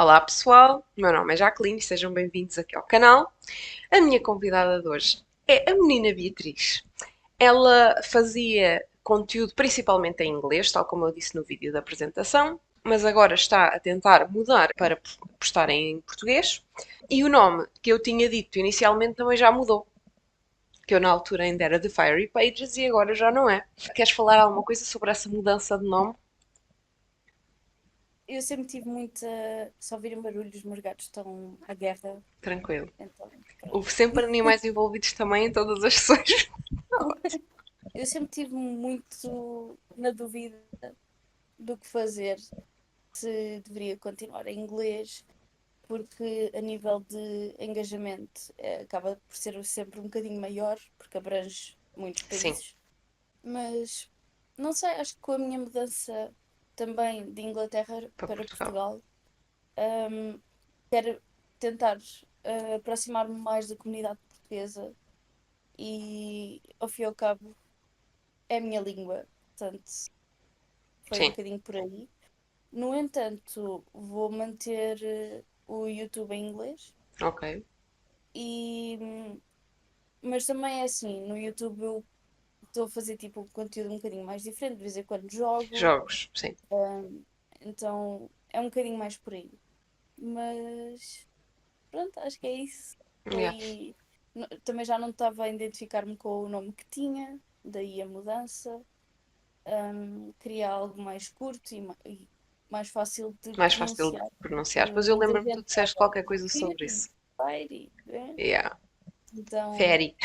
Olá pessoal, meu nome é Jacqueline e sejam bem-vindos aqui ao canal. A minha convidada de hoje é a menina Beatriz. Ela fazia conteúdo principalmente em inglês, tal como eu disse no vídeo da apresentação, mas agora está a tentar mudar para postar em português. E o nome que eu tinha dito inicialmente também já mudou, que eu na altura ainda era The Fiery Pages e agora já não é. Queres falar alguma coisa sobre essa mudança de nome? Eu sempre tive muita. Se ouvirem barulhos, os meus gatos estão à guerra, Tranquilo. então Houve pronto. sempre animais envolvidos também em todas as sessões. Eu sempre tive muito na dúvida do que fazer, se deveria continuar em inglês, porque a nível de engajamento acaba por ser sempre um bocadinho maior, porque abrange muitos Sim, países. Mas não sei, acho que com a minha mudança também de Inglaterra para para Portugal. Portugal, hum, quero tentar aproximar-me mais da comunidade portuguesa e, ao fim e ao cabo, é a minha língua, portanto, foi um Sim, bocadinho por aí. No entanto, vou manter o YouTube em inglês ok. e mas também é assim, no YouTube eu estou a fazer tipo um conteúdo um bocadinho mais diferente, de vez em quando jogo, Jogos, sim. hum, então é um bocadinho mais por aí. Mas pronto, acho que é isso. Yeah. Foi. Também já não estava a identificar-me com o nome que tinha, daí a mudança. Queria algo mais curto e mais fácil de Mais fácil de pronunciar, pronunciar. porque Pois eu muita lembro-me que tu gente disseste estava qualquer coisa sobre Fairy, isso. Fairy, né? Yeah. Então, Fairy.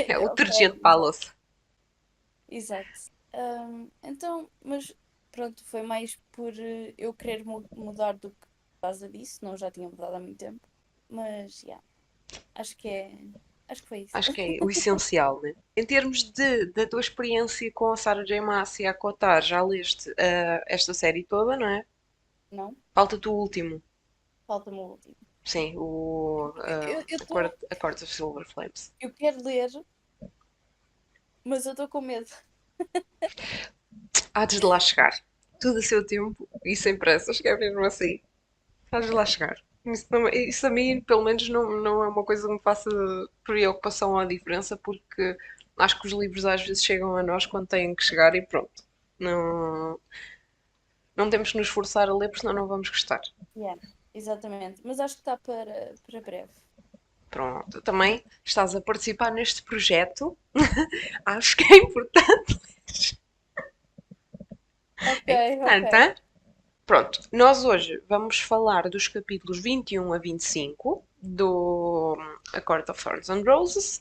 É o é o detergente Fairy, para a exato. louça. Exato. Então, mas pronto, foi mais por eu querer mudar do que por causa disso, não já tinha mudado há muito tempo. Mas, yeah, acho que é. Acho que foi isso. Acho que é o essencial, né? Em termos da tua experiência com a Sarah J. Maas e a Kotar, já leste esta série toda, não é? Não? Falta-te o último. Falta-me o último. Sim, o Eu estou. Accords of Silver Flames. Eu quero ler, mas eu estou com medo. Há de lá chegar. Tudo a seu tempo e sem pressas, que é mesmo assim. Há de lá chegar. Isso a mim, pelo menos, não é uma coisa que me faça preocupação ou diferença, porque acho que os livros às vezes chegam a nós quando têm que chegar e pronto. Não, não temos que nos forçar a ler, porque senão não vamos gostar. Yeah, exatamente. Mas acho que está para breve. Pronto. Também estás a participar neste projeto. Acho que é importante. Ok, É importante, ok. hein? Pronto, nós hoje vamos falar dos capítulos 21 a 25 do A Court of Thorns and Roses.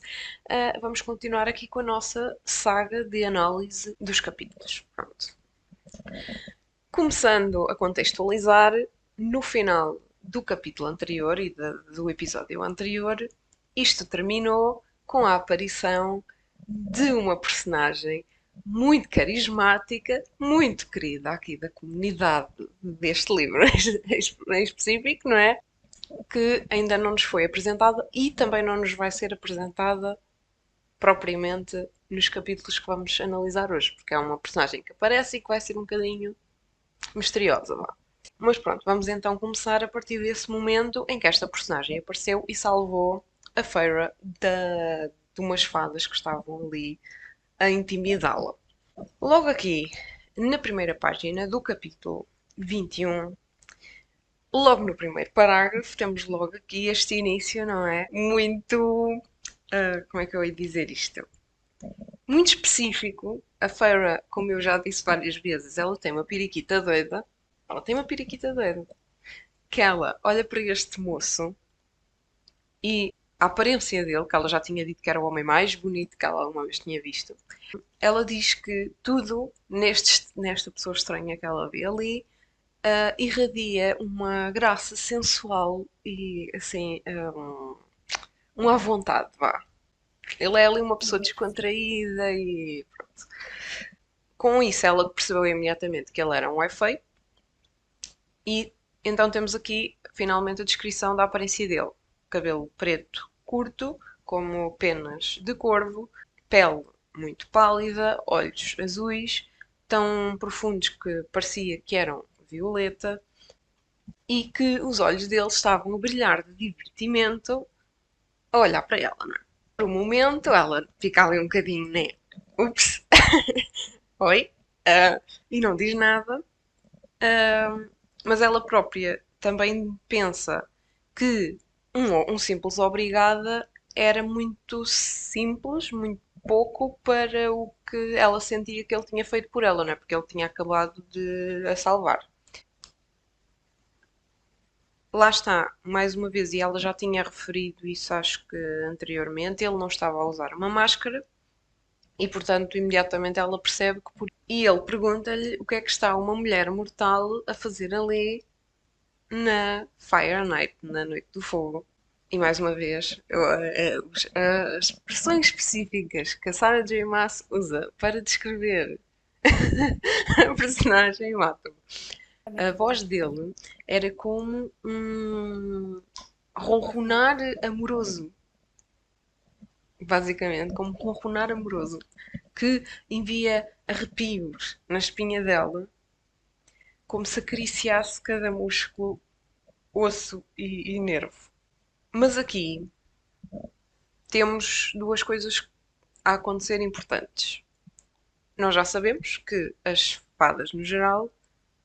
Vamos continuar aqui com a nossa saga de análise dos capítulos. Pronto. Começando a contextualizar, no final do capítulo anterior e do episódio anterior, isto terminou com a aparição de uma personagem muito carismática, muito querida aqui da comunidade deste livro em específico, não é? Que ainda não nos foi apresentada e também não nos vai ser apresentada propriamente nos capítulos que vamos analisar hoje, porque é uma personagem que aparece e que vai ser um bocadinho misteriosa, vá. Mas pronto, vamos então começar a partir desse momento em que esta personagem apareceu e salvou a Feira de umas fadas que estavam ali a intimidá-la. Logo aqui, na primeira página do capítulo 21, logo no primeiro parágrafo, temos logo aqui este início, não é? Muito. Como é que eu ia dizer isto? Muito específico. A Feira, como eu já disse várias vezes, ela tem uma periquita doida. Ela tem uma periquita doida. Que ela olha para este moço e a aparência dele, que ela já tinha dito que era o homem mais bonito que ela alguma vez tinha visto, ela diz que tudo nesta pessoa estranha que ela vê ali irradia uma graça sensual e assim, um à vontade, vá. Ele é ali uma pessoa descontraída e pronto. Com isso ela percebeu imediatamente que ele era um efeito e então temos aqui finalmente a descrição da aparência dele. Cabelo preto curto, como penas de corvo, pele muito pálida, olhos azuis, tão profundos que parecia que eram violeta, e que os olhos dele estavam a brilhar de divertimento a olhar para ela, não é? Por um momento, ela fica ali um bocadinho, né? Ups, oi? Ah, e não diz nada, ah, mas ela própria também pensa que um simples obrigada era muito simples, muito pouco para o que ela sentia que ele tinha feito por ela, não é? Porque ele tinha acabado de a salvar. Lá está, mais uma vez, e ela já tinha referido isso, acho que anteriormente, ele não estava a usar uma máscara e, portanto, imediatamente ela percebe que por... E ele pergunta-lhe o que é que está uma mulher mortal a fazer ali na Fire Night, na Noite do Fogo. E mais uma vez, as expressões específicas que a Sarah J. Maas usa para descrever a personagem matam. É A muito bom. voz dele era como um ronronar amoroso. Basicamente, como um ronronar amoroso. Que envia arrepios na espinha dela, como se acariciasse cada músculo, osso e nervo. Mas aqui temos duas coisas a acontecer importantes. Nós já sabemos que as fadas, no geral,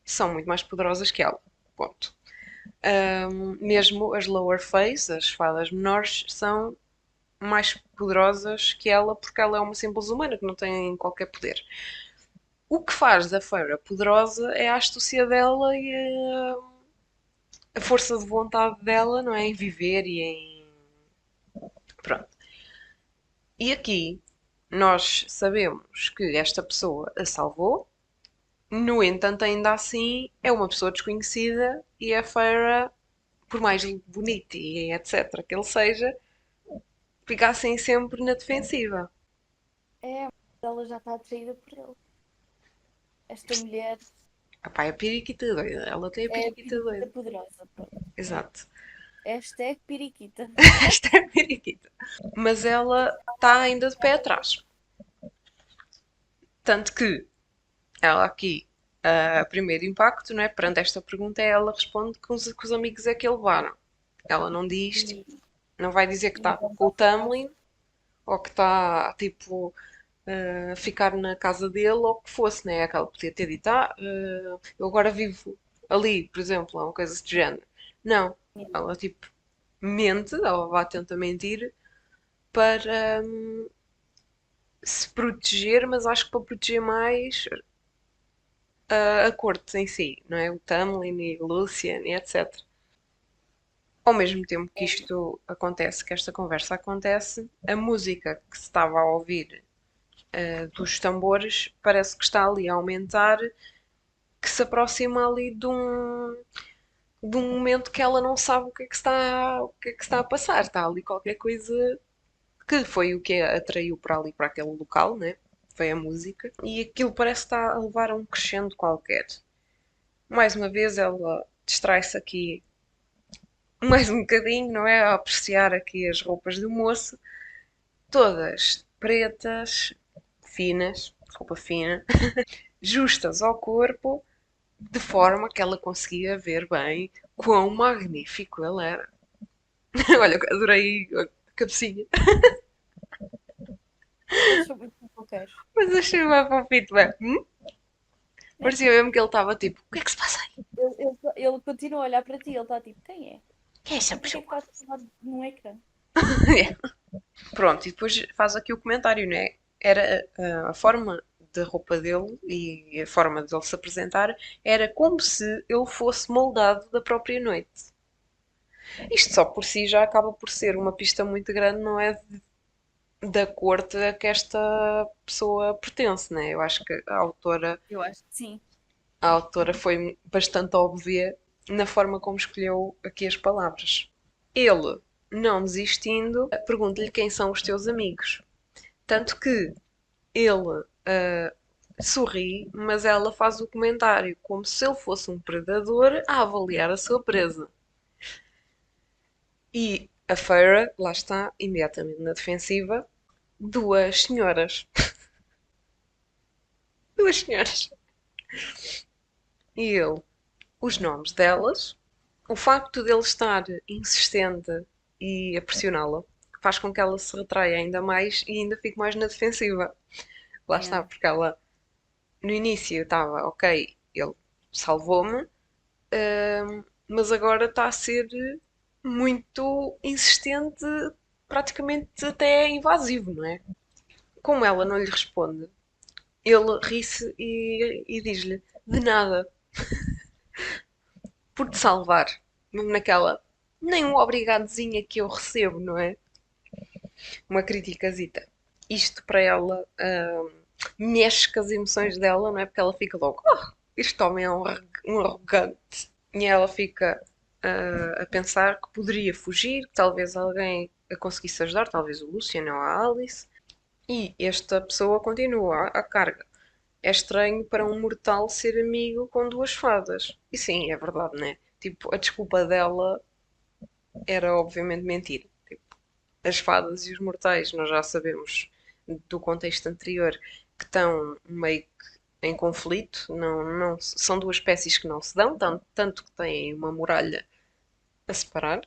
são muito mais poderosas que ela. Ponto. Mesmo as lower face, as fadas menores, são mais poderosas que ela porque ela é uma simples humana que não tem qualquer poder. O que faz da Feira poderosa é a astúcia dela e a força de vontade dela, não é? Em viver e em. Pronto. E aqui nós sabemos que esta pessoa a salvou, no entanto, ainda assim é uma pessoa desconhecida e a Feira, por mais bonita e etc. que ele seja, fica assim sempre na defensiva. É, ela já está atraída por ele. Esta mulher Epá, é a periquita doida. Ela tem a é a periquita periquita doida. poderosa. Pronto. Exato. Hashtag periquita. Esta é a periquita. Mas ela está ainda de pé atrás. Tanto que ela aqui, a primeiro impacto, não é? Perante esta pergunta, ela responde que os amigos é que a levaram. Ela não diz, tipo, E, não vai dizer que e está vamos com o à frase. Tamlin ou que está, tipo, a ficar na casa dele ou o que fosse, né? Aquela podia ter dito, eu agora vivo ali, por exemplo, ou uma coisa desse género. Não. Ela, tipo, mente, ela vai tentar mentir para se proteger, mas acho que para proteger mais a corte em si, não é? O Tamlin e Lucian e etc. Ao mesmo tempo que isto acontece, que esta conversa acontece, a música que se estava a ouvir dos tambores parece que está ali a aumentar, que se aproxima ali de um momento que ela não sabe o que é que está a passar. Está ali qualquer coisa que foi o que a atraiu para ali, para aquele local, né? Foi a música. E aquilo parece estar a levar a um crescendo qualquer. Mais uma vez ela distrai-se aqui mais um bocadinho, não é? A apreciar aqui as roupas do moço, todas pretas, finas, roupa fina, justas ao corpo, de forma que ela conseguia ver bem quão magnífico ele era. Olha, adorei a cabecinha, Eles são muito fofoqueiros. mas achei bem fofito, bem. Parecia mesmo que ele estava tipo, o que é que se passa aí? Ele continua a olhar para ti, ele está tipo, quem é? Quem é essa E porquê é que pessoa? estás a falar num ecrã? Pronto, e depois faz aqui o comentário, né? Era a forma da roupa dele e a forma dele se apresentar era como se ele fosse moldado da própria noite. Isto só por si já acaba por ser uma pista muito grande, não é? Da corte a que esta pessoa pertence, né? Eu acho que Eu acho que sim. a autora foi bastante óbvia na forma como escolheu aqui as palavras. Ele, não desistindo, pergunta-lhe quem são os teus amigos. Tanto que ele sorri, mas ela faz o comentário como se ele fosse um predador a avaliar a sua presa. E a Feira, lá está, imediatamente na defensiva, duas senhoras. Duas senhoras. E ele, os nomes delas. O facto dele estar insistente e a pressioná-la faz com que ela se retraia ainda mais e ainda fique mais na defensiva. Lá Yeah. está, porque ela no início estava, ok, ele salvou-me, mas agora está a ser muito insistente, praticamente até invasivo, não é? Como ela não lhe responde, ele ri-se e diz-lhe: de nada, por te salvar. Mesmo naquela, nem um obrigadozinha que eu recebo, não é? Uma criticazita. Isto para ela mexe com as emoções dela, não é? Porque ela fica logo: oh, este homem é um arrogante. E ela fica a pensar que poderia fugir, que talvez alguém a conseguisse ajudar, talvez o Lucian ou a Alice. E esta pessoa continua à carga. É estranho para um mortal ser amigo com duas fadas. E sim, é verdade, né? Tipo, a desculpa dela era obviamente mentira. Tipo, as fadas e os mortais, nós já sabemos do contexto anterior que estão meio que em conflito, não, são duas espécies que não se dão, tanto que têm uma muralha a separar.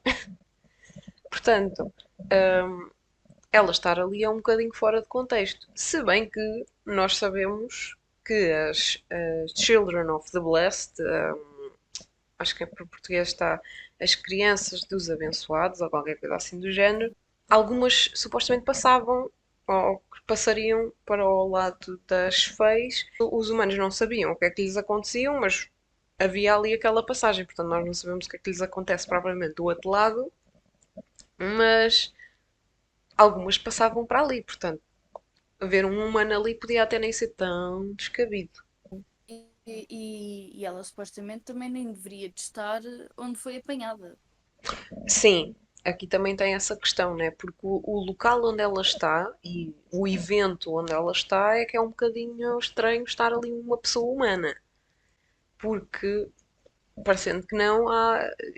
Portanto, hum, ela estar ali é um bocadinho fora de contexto. Se bem que nós sabemos que as Children of the Blessed, acho que é por português está as crianças dos abençoados, ou qualquer coisa assim do género, algumas supostamente passavam ou passariam para o lado das feias. Os humanos não sabiam o que é que lhes acontecia, mas havia ali aquela passagem, portanto nós não sabemos o que é que lhes acontece propriamente do outro lado, mas algumas passavam para ali, portanto ver um humano ali podia até nem ser tão descabido. E ela supostamente também nem deveria de estar onde foi apanhada. Sim, aqui também tem essa questão, né? Porque o local onde ela está e o evento onde ela está é que é um bocadinho estranho estar ali uma pessoa humana. Porque, parecendo que não,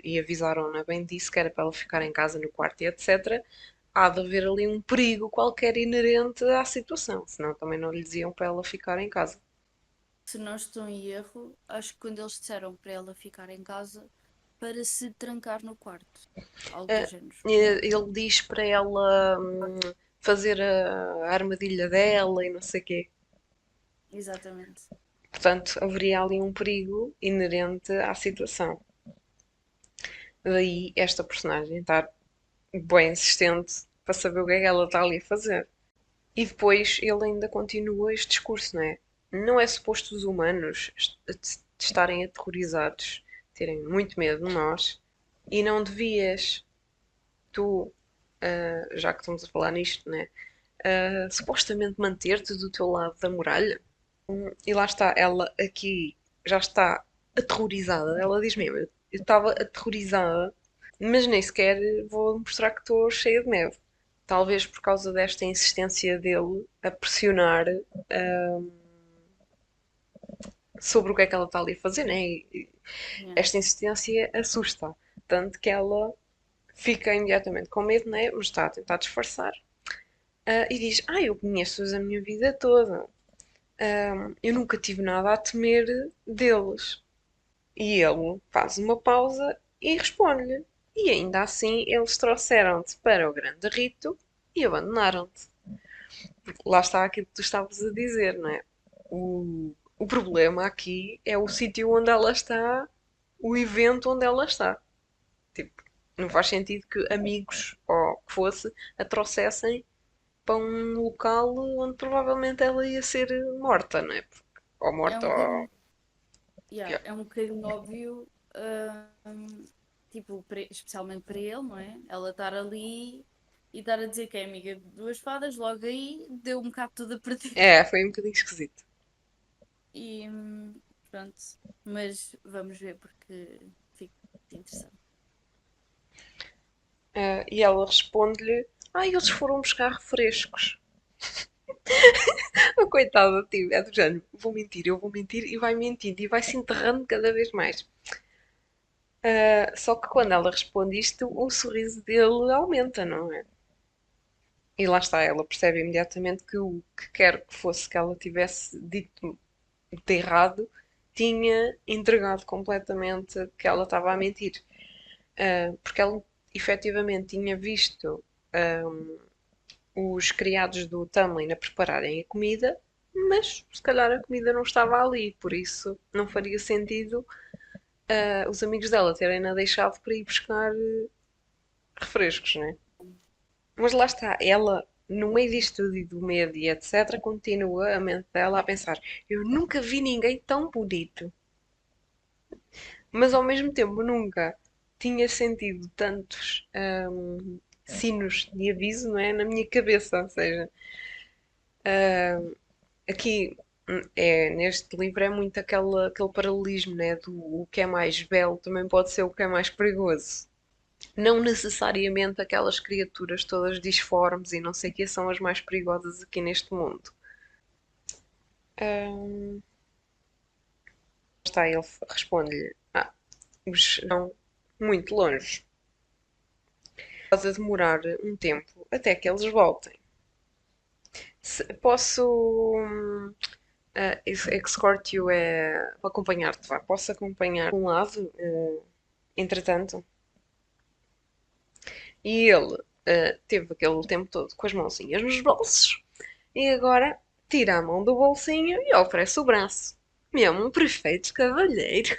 e avisaram-na bem disso, que era para ela ficar em casa no quarto e etc. Há de haver ali um perigo qualquer inerente à situação, senão também não lhe diziam para ela ficar em casa. Se não estou em erro, acho que quando eles disseram para ela ficar em casa para se trancar no quarto, algo do Ah, género. ele diz para ela fazer a armadilha dela e não sei o quê. Exatamente. Portanto, haveria ali um perigo inerente à situação. Daí esta personagem estar bem insistente para saber o que é que ela está ali a fazer. E depois ele ainda continua este discurso, não é? Não é suposto os humanos estarem aterrorizados, terem muito medo de nós, e não devias, tu, já que estamos a falar nisto, né? Supostamente manter-te do teu lado da muralha. E lá está, ela aqui já está aterrorizada. Ela diz mesmo: eu estava aterrorizada, mas nem sequer vou mostrar que estou cheia de neve. Talvez por causa desta insistência dele a pressionar hum, sobre o que é que ela está ali a fazer, né? E Yeah. esta insistência assusta. Tanto que ela fica imediatamente com medo, né? Mas está a tentar disfarçar. E diz: eu conheço-os a minha vida toda. Eu nunca tive nada a temer deles. E ele faz uma pausa e responde-lhe: e ainda assim eles trouxeram-te para o grande rito e abandonaram-te. Lá está aquilo que tu estavas a dizer, não é? O problema aqui é o sítio onde ela está, o evento onde ela está. Tipo, não faz sentido que amigos ou que fosse a trouxessem para um local onde provavelmente ela ia ser morta, não é? Ou É morta um ou. bocadinho, yeah, é um bocadinho óbvio, tipo, especialmente para ele, não é? Ela estar ali e estar a dizer que é amiga de duas fadas, logo aí deu um bocado tudo a perder. Foi um bocadinho esquisito. E pronto, mas vamos ver porque fica interessante. E ela responde-lhe: eles foram buscar refrescos. A coitada, tipo, é do género: eu vou mentir, e vai mentindo, e vai se enterrando cada vez mais. Só que quando ela responde isto, o sorriso dele aumenta, não é? E lá está, ela percebe imediatamente que o que quer que fosse que ela tivesse dito de errado tinha entregado completamente que ela estava a mentir. porque ela efetivamente tinha visto os criados do Tamlin a prepararem a comida, mas se calhar a comida não estava ali, por isso não faria sentido os amigos dela terem-na deixado para ir buscar refrescos, né? Mas lá está, ela, no meio disto tudo e do medo e etc., continua a mente dela a pensar: eu nunca vi ninguém tão bonito, mas ao mesmo tempo nunca tinha sentido tantos sinos de aviso, não é? Na minha cabeça, ou seja, aqui neste livro é muito aquele paralelismo, né? Do o que é mais belo também pode ser o que é mais perigoso. Não necessariamente aquelas criaturas todas disformes e não sei o que são as mais perigosas aqui neste mundo. Está, ele responde-lhe: os não muito longe. Pode demorar um tempo até que eles voltem. Posso escort you acompanhar-te, vá. Posso acompanhar um lado, entretanto. E ele teve aquele tempo todo com as mãozinhas nos bolsos e agora tira a mão do bolsinho e oferece o braço. Mesmo um perfeito cavalheiro.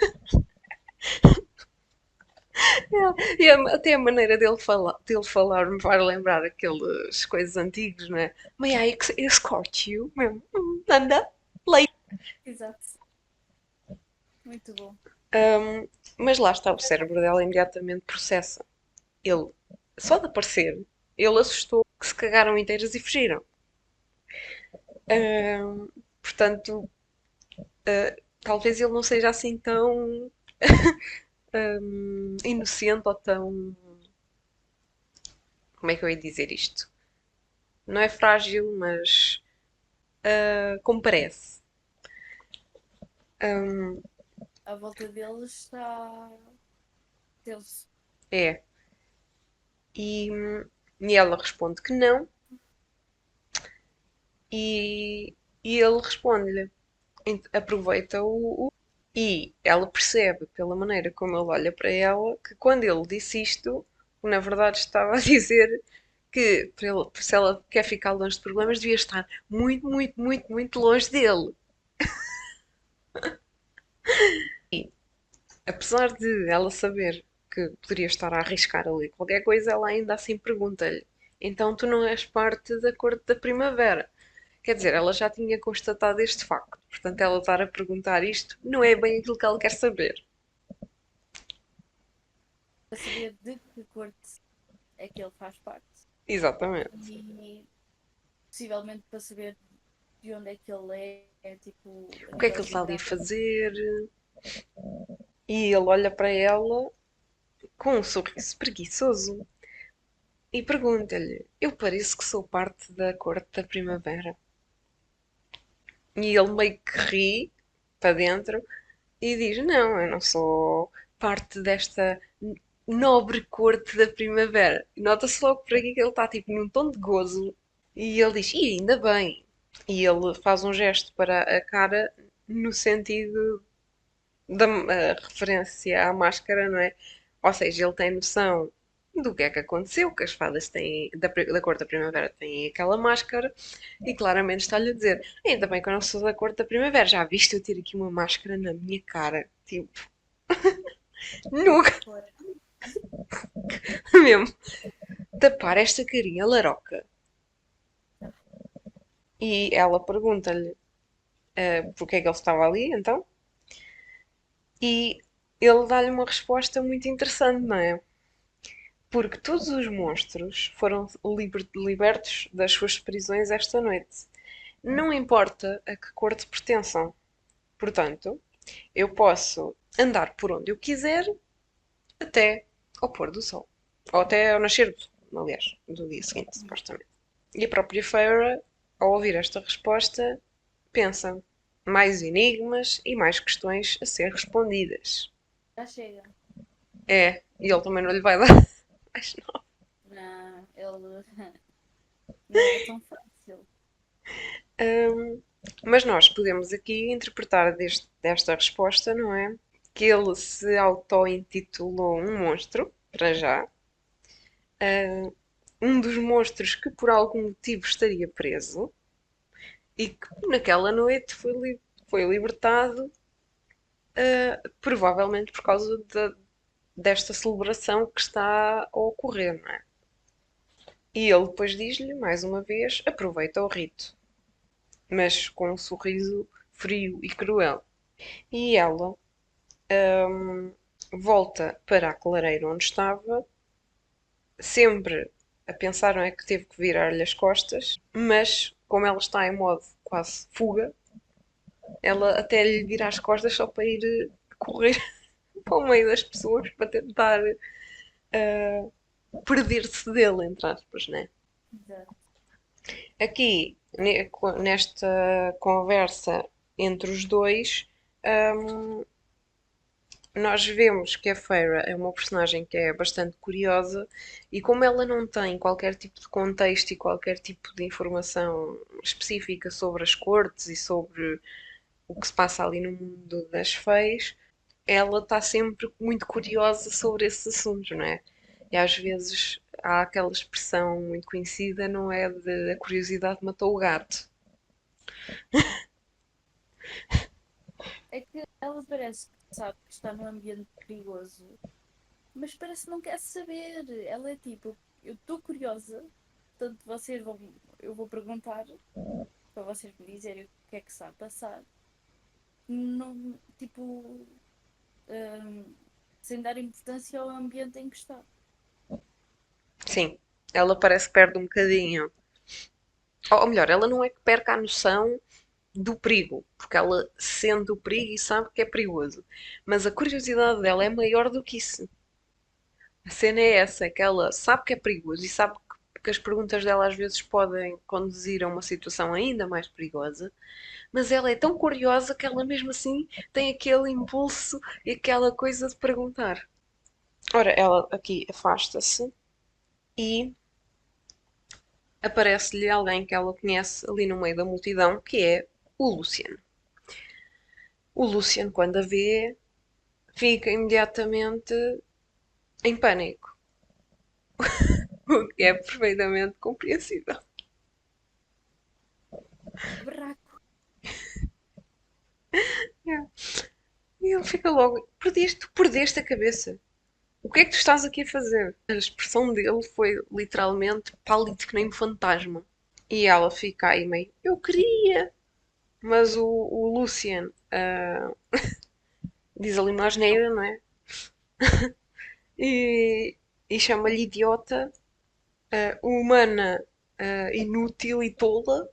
E até a maneira dele falar me faz lembrar aqueles coisas antigos, não é? May I escort you? Mesmo, anda, leite. Exato. Muito bom. Mas lá está, o cérebro dela imediatamente processa. Ele, só de aparecer, ele assustou que se cagaram inteiras e fugiram. Portanto, talvez ele não seja assim tão inocente ou tão. Como é que eu ia dizer isto? Não é frágil, mas como parece. À volta deles está tenso. É. E, e ela responde que não, e ele responde-lhe, aproveita e ela percebe, pela maneira como ele olha para ela, que quando ele disse isto, na verdade estava a dizer que se ela quer ficar longe de problemas, devia estar muito, muito, muito, muito longe dele. E apesar de ela saber que poderia estar a arriscar ali qualquer coisa, ela ainda assim pergunta-lhe: então tu não és parte da corte da primavera? Quer dizer, ela já tinha constatado este facto, portanto, ela estar a perguntar isto não é bem aquilo que ela quer saber. Para saber de que corte é que ele faz parte. Exatamente. E possivelmente para saber de onde é que ele é tipo, a O que é que nível ele está ali a geográfico. fazer? E ele olha para ela com um sorriso preguiçoso e pergunta-lhe: eu pareço que sou parte da corte da primavera? E ele meio que ri para dentro e diz: não, eu não sou parte desta nobre corte da primavera. E nota-se logo por aqui que ele está tipo num tom de gozo. E ele diz: e ainda bem. E ele faz um gesto para a cara no sentido da referência à máscara, não é? Ou seja, ele tem noção do que é que aconteceu, que as fadas têm, da cor da primavera têm aquela máscara, e claramente está-lhe a dizer: ainda bem que eu não sou da cor da primavera, já viste eu ter aqui uma máscara na minha cara? Tipo, nunca mesmo tapar esta carinha laroca. E ela pergunta-lhe porque é que ele estava ali, então, e ele dá-lhe uma resposta muito interessante, não é? Porque todos os monstros foram libertos das suas prisões esta noite. Não importa a que corte pertençam. Portanto, eu posso andar por onde eu quiser até ao pôr do sol. Ou até ao nascer do sol, aliás, do dia seguinte, supostamente. E a própria Feyre, ao ouvir esta resposta, pensa: mais enigmas e mais questões a ser respondidas. Já chega. É, e ele também não lhe vai dar mais nada. Não, ele não é tão fácil. Mas nós podemos aqui interpretar desta resposta, não é? Que ele se auto-intitulou um monstro para já. Ah, um dos monstros que por algum motivo estaria preso e que naquela noite foi libertado, provavelmente por causa desta celebração que está a ocorrer, não é? E ele depois diz-lhe, mais uma vez, aproveita o rito, mas com um sorriso frio e cruel. E ela volta para a clareira onde estava, sempre a pensar, não é, que teve que virar-lhe as costas, mas como ela está em modo quase fuga, ela até lhe vira as costas só para ir correr para o meio das pessoas para tentar perder-se dele, entre aspas, né? Exato. Aqui, nesta conversa entre os dois, hum, nós vemos que a Feyre é uma personagem que é bastante curiosa e como ela não tem qualquer tipo de contexto e qualquer tipo de informação específica sobre as cortes e sobre o que se passa ali no mundo das feias, ela está sempre muito curiosa sobre esses assuntos, não é? E às vezes há aquela expressão muito conhecida, não é? De a curiosidade matou o gato. É que ela parece que sabe que está num ambiente perigoso, mas parece que não quer saber. Ela é tipo, eu estou curiosa, portanto eu vou perguntar para vocês me dizerem o que é que está a passar. Não, tipo, hum, sem dar importância ao ambiente em que está. Sim, ela parece que perde um bocadinho. Ou melhor, ela não é que perca a noção do perigo, porque ela sente o perigo e sabe que é perigoso. Mas a curiosidade dela é maior do que isso. A cena é essa, é que ela sabe que é perigoso e sabe que as perguntas dela às vezes podem conduzir a uma situação ainda mais perigosa, mas ela é tão curiosa que ela mesmo assim tem aquele impulso e aquela coisa de perguntar. Ora, ela aqui afasta-se e aparece-lhe alguém que ela conhece ali no meio da multidão, que é o Lucian. O Lucian, quando a vê, fica imediatamente em pânico, o que é perfeitamente compreensível. Barraco. E ele fica logo: tu perdeste a cabeça. O que é que tu estás aqui a fazer? A expressão dele foi literalmente pálido que nem um fantasma. E ela fica aí meio: eu queria. Mas o Lucian diz ali uma asneira, não é? E, e chama-lhe idiota, humana, inútil e tola.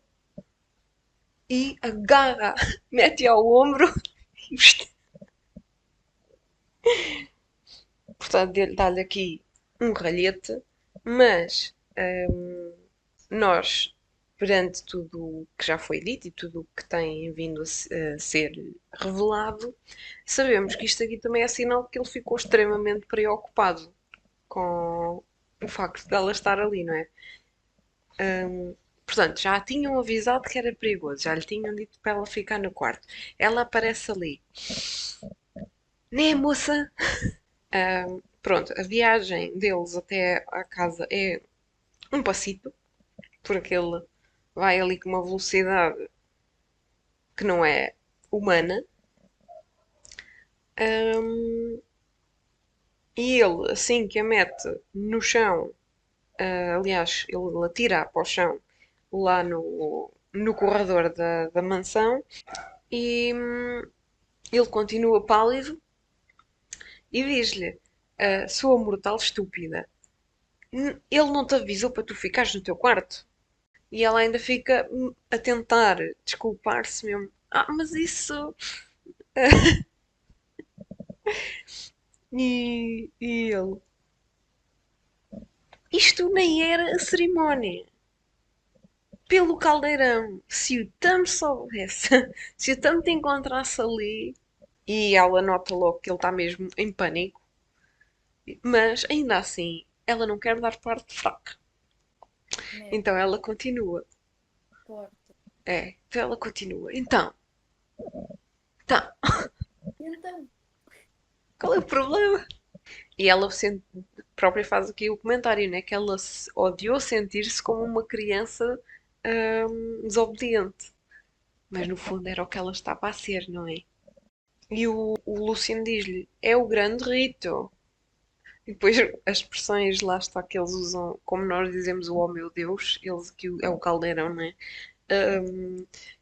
E agarra, mete ao ombro e portanto dá-lhe aqui um ralhete, mas nós, perante tudo o que já foi dito e tudo o que tem vindo a ser revelado, sabemos que isto aqui também é sinal que ele ficou extremamente preocupado com o facto dela estar ali, não é? Portanto, já a tinham avisado que era perigoso, já lhe tinham dito para ela ficar no quarto. Ela aparece ali. Né, moça? Pronto, a viagem deles até à casa é um passito, porque ele vai ali com uma velocidade que não é humana. Ahm, e ele, assim que a mete no chão, aliás, ele atira para o chão lá no corredor da mansão e ele continua pálido e diz-lhe: Sua mortal estúpida, ele não te avisou para tu ficares no teu quarto? E ela ainda fica a tentar desculpar-se mesmo. Mas isso. E ele. Isto nem era a cerimónia. Pelo caldeirão. Se o Tam soubesse. Se o Tam te encontrasse ali. E ela nota logo que ele está mesmo em pânico. Mas ainda assim, ela não quer dar parte fraca. Né? Então ela continua. Porta. Então ela continua. Então, E então, qual é o problema? E ela própria faz aqui o comentário, né? Que ela se odiou sentir-se como uma criança desobediente. Mas no fundo era o que ela estava a ser, não é? E o Luciano diz-lhe: é o grande rito. E depois as expressões lá está que eles usam, como nós dizemos o oh meu Deus, eles que é o caldeirão, não é?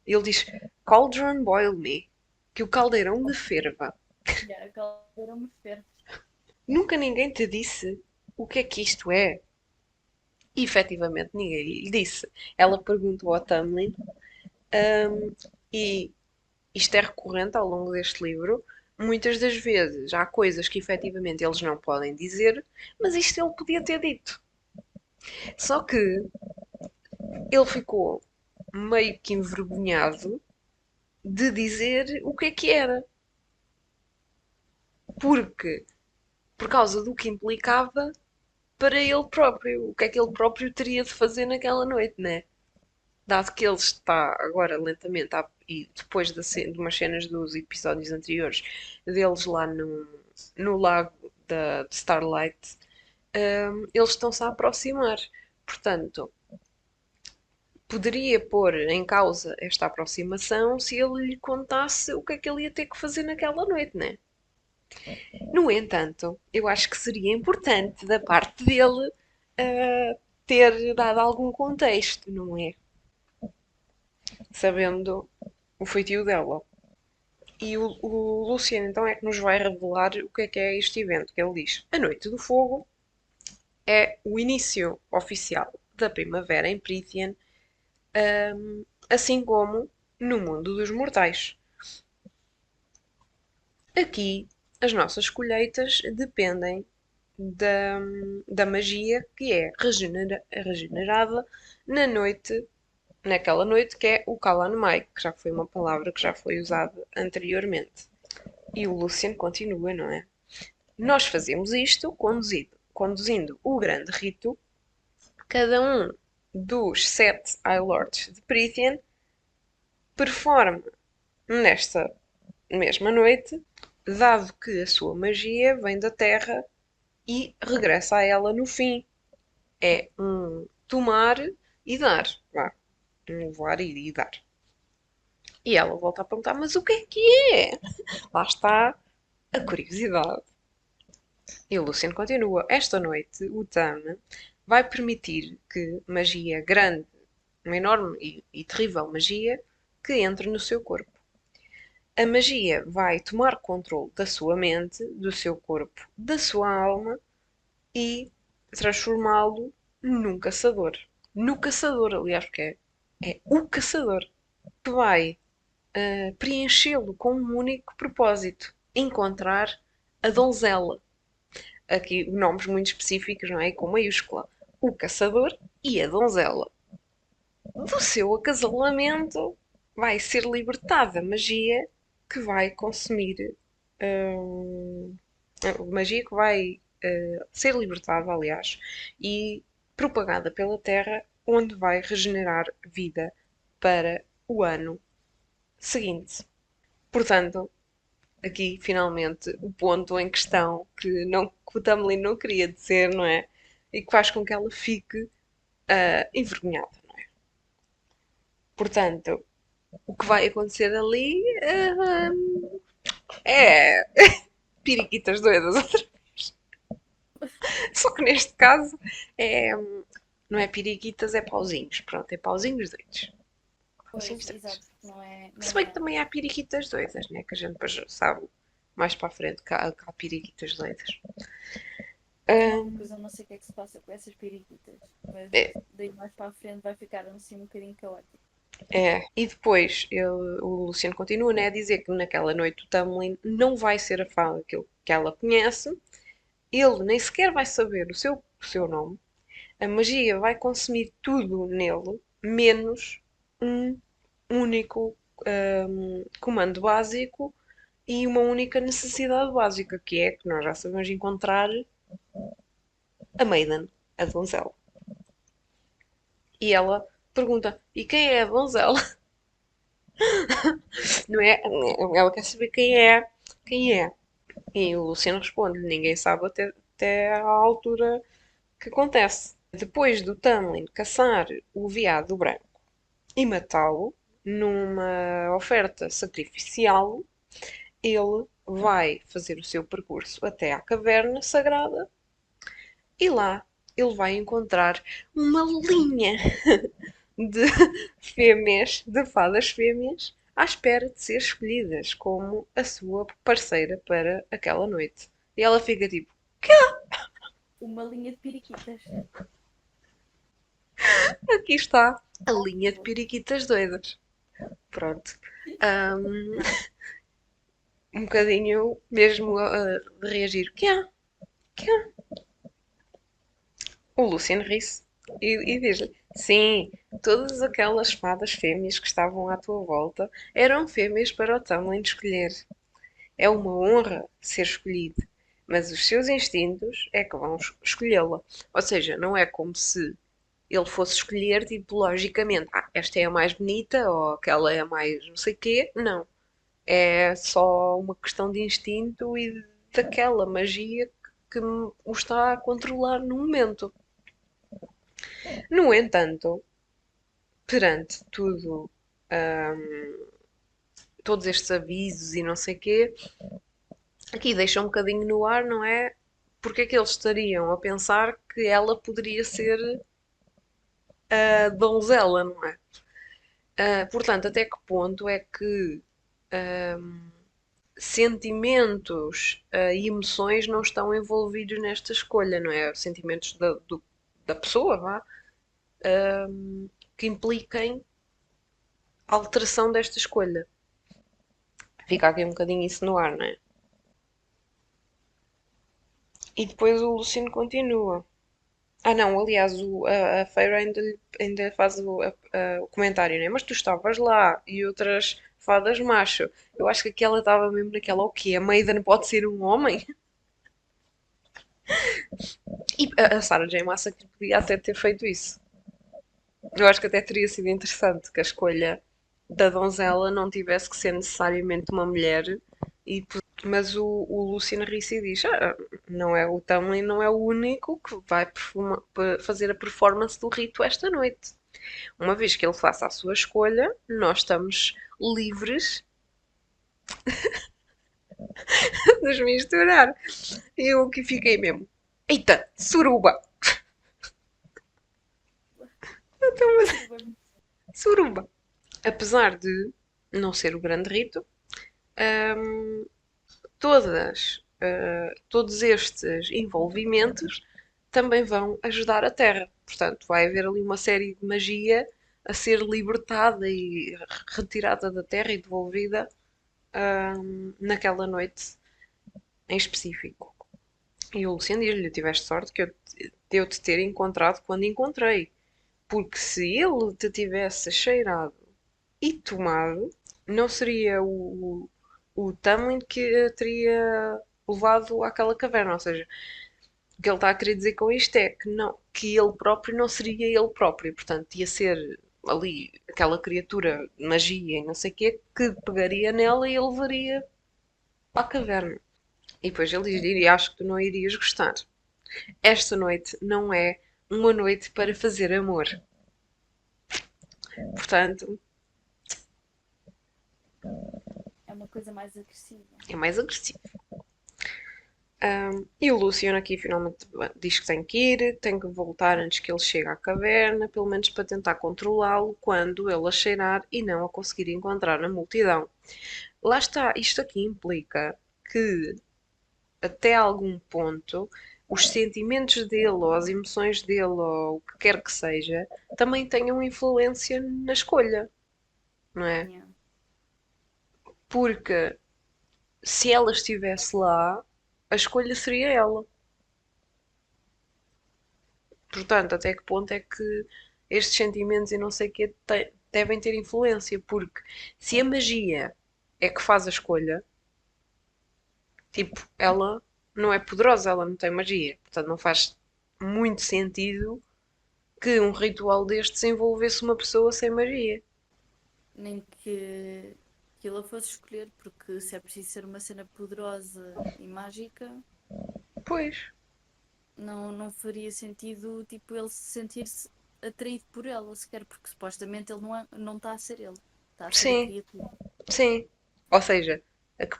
Ele diz: Cauldron boil me, que o caldeirão me ferva. Já, aquela era uma ferve. Nunca ninguém te disse o que é que isto é. E efetivamente ninguém lhe disse. Ela perguntou ao Tamlin, e isto é recorrente ao longo deste livro. Muitas das vezes há coisas que efetivamente eles não podem dizer, mas isto ele podia ter dito. Só que ele ficou meio que envergonhado de dizer o que era. Porque, por causa do que implicava para ele próprio, o que é que ele próprio teria de fazer naquela noite, né? Dado que ele está agora lentamente, e depois de umas cenas dos episódios anteriores, deles lá no lago de Starlight, eles estão-se a aproximar. Portanto, poderia pôr em causa esta aproximação se ele lhe contasse o que é que ele ia ter que fazer naquela noite, né? No entanto, eu acho que seria importante da parte dele ter dado algum contexto, não é? Sabendo o feitio dela. E o Luciano então é que nos vai revelar o que é este evento, que ele diz: A Noite do Fogo é o início oficial da primavera em Prythian, assim como no mundo dos mortais. Aqui, as nossas colheitas dependem da, da magia que é regenerada na noite, naquela noite que é o Kalanmai, que já foi uma palavra que já foi usada anteriormente. E o Lucian continua, não é? Nós fazemos isto conduzindo o grande rito. Cada um dos 7 High Lords de Prythian performa nesta mesma noite, dado que a sua magia vem da terra e regressa a ela no fim. É um tomar e dar. Vá. Um levar e dar. E ela volta a perguntar: Mas o que é? Lá está a curiosidade. E o Luciano continua: Esta noite, o Tam vai permitir que magia grande, uma enorme e terrível magia, que entre no seu corpo. A magia vai tomar controle da sua mente, do seu corpo, da sua alma e transformá-lo num caçador. No caçador, aliás, porque é o caçador que vai preenchê-lo com um único propósito: encontrar a donzela. Aqui nomes muito específicos, não é? Com maiúscula. O caçador e a donzela. Do seu acasalamento vai ser libertada a magia que vai consumir. hum, magia que vai ser libertada, aliás, e propagada pela Terra, onde vai regenerar vida para o ano seguinte. Portanto, aqui finalmente o ponto em questão que o Tamlin não queria dizer, não é? E que faz com que ela fique envergonhada, não é? Portanto, o que vai acontecer ali é piriquitas doidas outra vez. Só que neste caso é, não é piriquitas, é pauzinhos. Pronto, é pauzinhos doidos. Pauzinhos Pois, doidos. exato, não é, Se não bem que é. também há piriquitas doidas, né? Que a gente depois sabe mais para a frente que há piriquitas doidas. Pois eu não sei o que é que se passa com essas periquitas, mas É, daí mais para a frente vai ficar assim um bocadinho caótico. e depois o Luciano continua, né, a dizer que naquela noite o Tamlin não vai ser a fada que ela conhece, ele nem sequer vai saber o seu nome, a magia vai consumir tudo nele, menos um único comando básico e uma única necessidade básica, que é que nós já sabemos encontrar a Maiden, a donzela. E ela pergunta: E quem é a donzela? Não é? Ela quer saber quem é. Quem é? E o Luciano responde: Ninguém sabe até à altura que acontece. Depois do Tamlin caçar o veado branco e matá-lo numa oferta sacrificial, ele vai fazer o seu percurso até à caverna sagrada e lá ele vai encontrar uma linha de fêmeas, de fadas fêmeas, à espera de ser escolhidas como a sua parceira para aquela noite. E ela fica tipo: Uma linha de periquitas. aqui está a linha de periquitas doidas. Pronto. Um, um bocadinho mesmo de reagir. Que há? Que há? O Lucian ri-se e diz-lhe: sim, todas aquelas fadas fêmeas que estavam à tua volta eram fêmeas para o Tamlin escolher. É uma honra ser escolhido, mas os seus instintos é que vão escolhê-la. Ou seja, não é como se ele fosse escolher, tipo, logicamente, esta é a mais bonita ou aquela é a mais não sei quê. Não. É só uma questão de instinto e daquela magia que o está a controlar no momento. No entanto, perante tudo, todos estes avisos e não sei quê, aqui deixa um bocadinho no ar, não é? Porque é que eles estariam a pensar que ela poderia ser a donzela, não é? Portanto, até que ponto é que sentimentos e emoções não estão envolvidos nesta escolha, não é? Sentimentos da pessoa, vá, que impliquem a alteração desta escolha. Fica aqui um bocadinho isso no ar, não é? E depois o Luciano continua. Ah, não, aliás, a Feira ainda faz o comentário, né? Mas tu estavas lá e outras fadas macho. Eu acho que aquela estava mesmo naquela, o quê? A Maiden pode ser um homem? E a Sarah J. Maas podia até ter feito isso. Eu acho que até teria sido interessante que a escolha da donzela não tivesse que ser necessariamente uma mulher. E, mas o Luciano Ricci diz: não é o Tamlin, não é o único que vai fazer a performance do rito esta noite. Uma vez que ele faça a sua escolha, nós estamos livres de nos misturar. E eu que fiquei mesmo. Eita, suruba! Surba-me. Suruba! Apesar de não ser o grande rito, hum, todos estes envolvimentos também vão ajudar a Terra. Portanto, vai haver ali uma série de magia a ser libertada e retirada da Terra e devolvida naquela noite em específico. E o Luciano diz-lhe: tiveste sorte de eu te ter encontrado quando encontrei. Porque se ele te tivesse cheirado e tomado, não seria o Tamlin que a teria levado àquela caverna. Ou seja, o que ele está a querer dizer com isto é que, não, que ele próprio não seria ele próprio. Portanto, ia ser ali aquela criatura, magia e não sei o quê, que pegaria nela e ele levaria para a caverna. E depois ele diz: acho que tu não irias gostar. Esta noite não é uma noite para fazer amor. Portanto, É uma coisa mais agressiva. é mais agressivo. E o Luciano aqui finalmente diz que tem que ir, tem que voltar antes que ele chegue à caverna, pelo menos para tentar controlá-lo quando ele a cheirar e não a conseguir encontrar na multidão. Lá está, isto aqui implica que até algum ponto os sentimentos dele ou as emoções dele ou o que quer que seja também tenham influência na escolha, não é? Yeah. Porque se ela estivesse lá, a escolha seria ela. Portanto, até que ponto é que estes sentimentos e não sei o quê devem ter influência? Porque se a magia é que faz a escolha, tipo, ela não é poderosa, ela não tem magia. Portanto, não faz muito sentido que um ritual destes envolvesse uma pessoa sem magia. Nem que ela fosse escolher, porque se é preciso ser uma cena poderosa e mágica, Pois. Não faria sentido, tipo, ele sentir-se atraído por ela, sequer, porque supostamente ele não está a ser ele, está a ser a Sim, criatura. sim. Ou seja,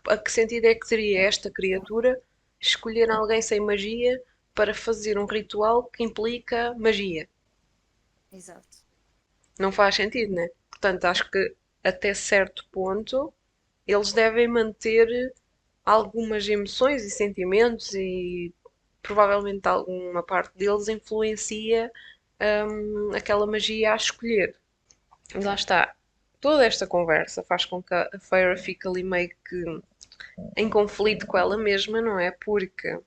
a que sentido é que teria esta criatura escolher alguém sem magia para fazer um ritual que implica magia? Exato. Não faz sentido, né? Portanto, acho que até certo ponto eles devem manter algumas emoções e sentimentos e provavelmente alguma parte deles influencia aquela magia a escolher. Mas lá está. Toda esta conversa faz com que a Feyre fique ali meio que em conflito com ela mesma, não é? Porque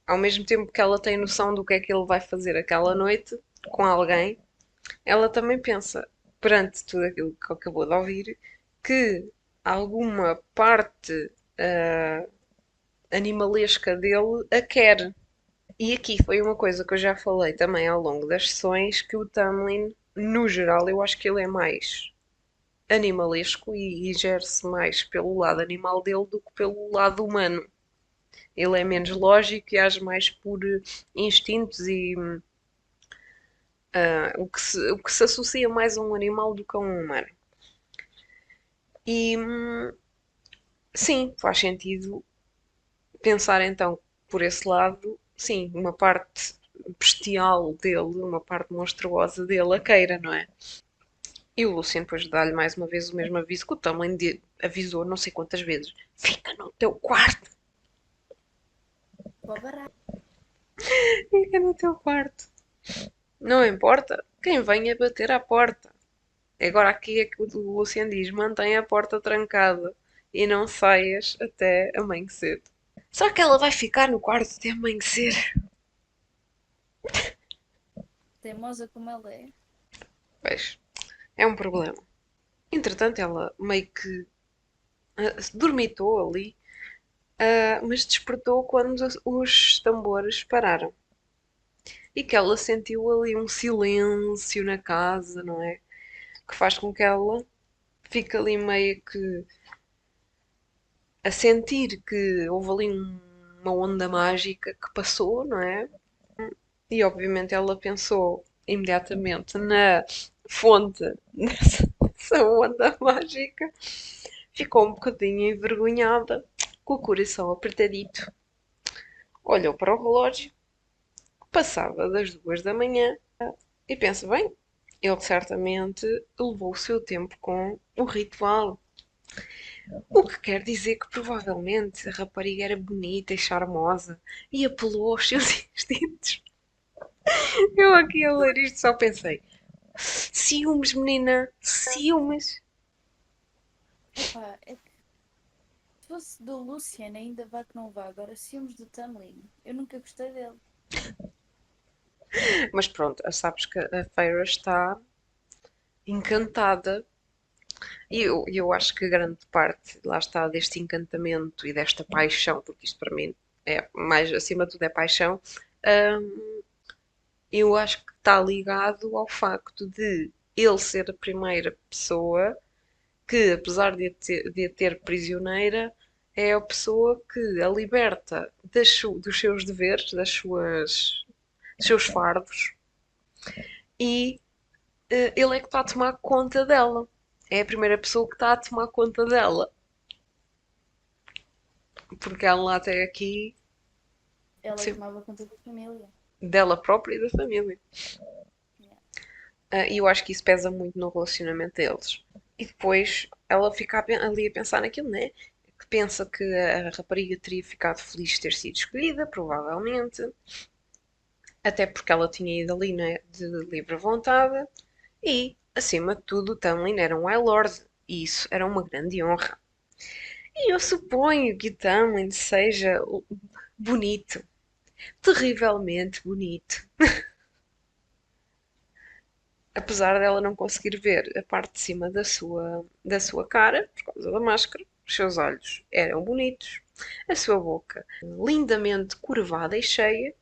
ao mesmo tempo que ela tem noção do que é que ele vai fazer aquela noite com alguém, ela também pensa, perante tudo aquilo que acabou de ouvir, que alguma parte animalesca dele a quer. E aqui foi uma coisa que eu já falei também ao longo das sessões, que o Tamlin, no geral, eu acho que ele é mais animalesco e gere-se mais pelo lado animal dele do que pelo lado humano. Ele é menos lógico e age mais por instintos e o que se associa mais a um animal do que a um humano. E sim, faz sentido pensar então por esse lado, sim, uma parte bestial dele, uma parte monstruosa dele, a queira, não é? E o Luciano depois dá-lhe mais uma vez o mesmo aviso que o Tamlin avisou não sei quantas vezes. Fica no teu quarto, Para o baralho. fica no teu quarto. Não importa quem venha bater à porta. Agora aqui é que o Luciano diz, mantém a porta trancada e não saias até amanhecer. Só que ela vai ficar no quarto até amanhecer. Teimosa como ela é. Pois, é um problema. Entretanto, ela meio que dormitou ali, mas despertou quando os tambores pararam. E que ela sentiu ali um silêncio na casa, não é? Que faz com que ela fique ali meio que a sentir que houve ali uma onda mágica que passou, não é? E obviamente ela pensou imediatamente na fonte dessa onda mágica, ficou um bocadinho envergonhada, com o coração apertadito, olhou para o relógio, passava das 2 da manhã e pensa: bem, ele certamente levou o seu tempo com o ritual. O que quer dizer que provavelmente a rapariga era bonita e charmosa e apelou aos seus instintos. Eu aqui a ler isto só pensei: ciúmes, menina, ciúmes. Epá, é que se fosse do Lucian, ainda vá que não vá. Agora, ciúmes do Tamlin. Eu nunca gostei dele. Mas pronto, sabes que a Feira está encantada. E eu acho que grande parte, lá está, deste encantamento e desta paixão, porque isto para mim é mais, acima de tudo, é paixão, eu acho que está ligado ao facto de ele ser a primeira pessoa que, apesar de a ter prisioneira, é a pessoa que a liberta dos seus deveres, dos seus fardos, e ele é que está a tomar conta dela. É a primeira pessoa que está a tomar conta dela. Porque ela até aqui, Ela é que sempre, tomava conta da família. dela própria e da família. Yeah. E eu acho que isso pesa muito no relacionamento deles. E depois ela fica ali a pensar naquilo, né? Que pensa que a rapariga teria ficado feliz de ter sido escolhida, provavelmente. Até porque ela tinha ido ali, né? De livre vontade. E, acima de tudo, o Tamlin era um High Lord. E isso era uma grande honra. E eu suponho que o Tamlin seja bonito. Terrivelmente bonito. Apesar dela não conseguir ver a parte de cima da sua cara, por causa da máscara, os seus olhos eram bonitos, a sua boca lindamente curvada e cheia,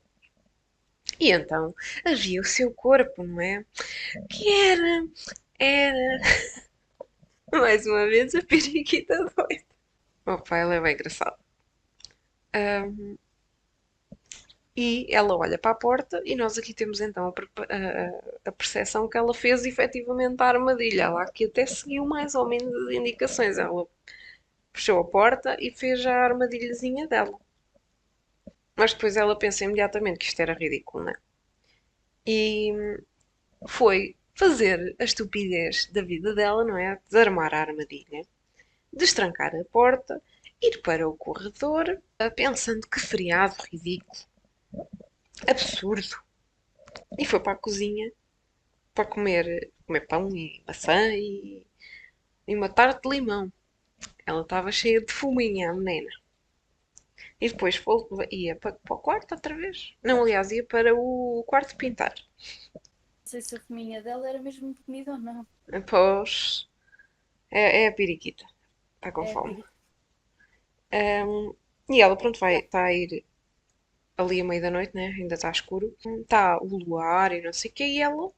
e então havia o seu corpo, não é? Que era, mais uma vez, a periquita doida. O pai, ela é bem engraçado. E ela olha para a porta e nós aqui temos então a percepção que ela fez efetivamente a armadilha. Ela aqui até seguiu mais ou menos as indicações. Ela fechou a porta e fez a armadilhazinha dela. Mas depois ela pensa imediatamente que isto era ridículo, né? E foi fazer a estupidez da vida dela, não é? Desarmar a armadilha, destrancar a porta, ir para o corredor, pensando que feriado ridículo, absurdo. E foi para a cozinha para comer pão e maçã e uma tarte de limão. Ela estava cheia de fuminha, a menina. E depois ia para o quarto outra vez. Não, aliás, ia para o quarto pintar. Não sei se a fominha dela era mesmo de comida ou não. Pois, é a periquita. Está com É, fome. E ela, pronto, está a ir ali à meia da noite, né? Ainda está escuro. Está o luar e não sei o que. E ela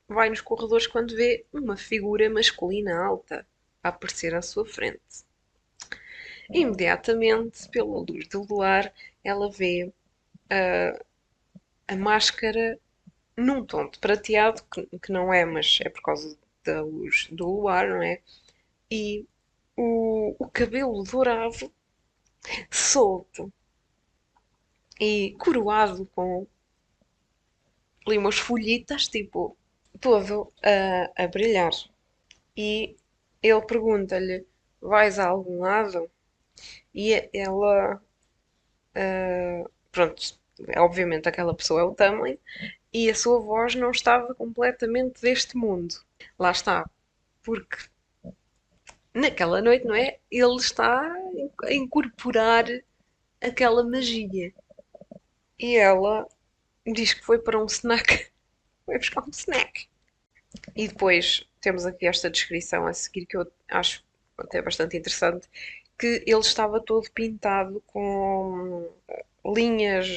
vai nos corredores quando vê uma figura masculina alta a aparecer à sua frente. Imediatamente, pela luz do luar, ela vê a máscara num tom de prateado, que não é, mas é por causa da luz do luar, não é? E o cabelo dourado, solto e coroado com ali umas folhitas, tipo, todo a brilhar. E ele pergunta-lhe: vais a algum lado? E ela, pronto, obviamente aquela pessoa é o Tamlin, e a sua voz não estava completamente deste mundo. Lá está, porque naquela noite, não é? Ele está a incorporar aquela magia. E ela diz que foi para um snack. Foi buscar um snack. E depois temos aqui esta descrição a seguir que eu acho até bastante interessante, que ele estava todo pintado com linhas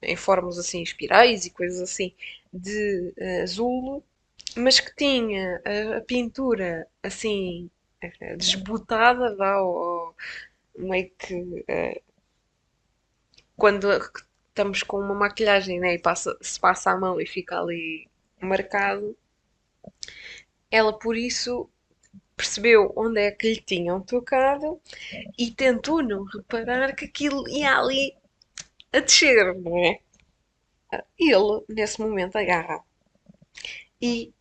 em formas assim espirais e coisas assim de azul, mas que tinha a pintura assim desbotada, vá, ou meio que quando estamos com uma maquilhagem, né, e se passa a mão e fica ali marcado, ela por isso percebeu onde é que lhe tinham tocado e tentou não reparar que aquilo ia ali a descer, não é? E ele, nesse momento, agarra e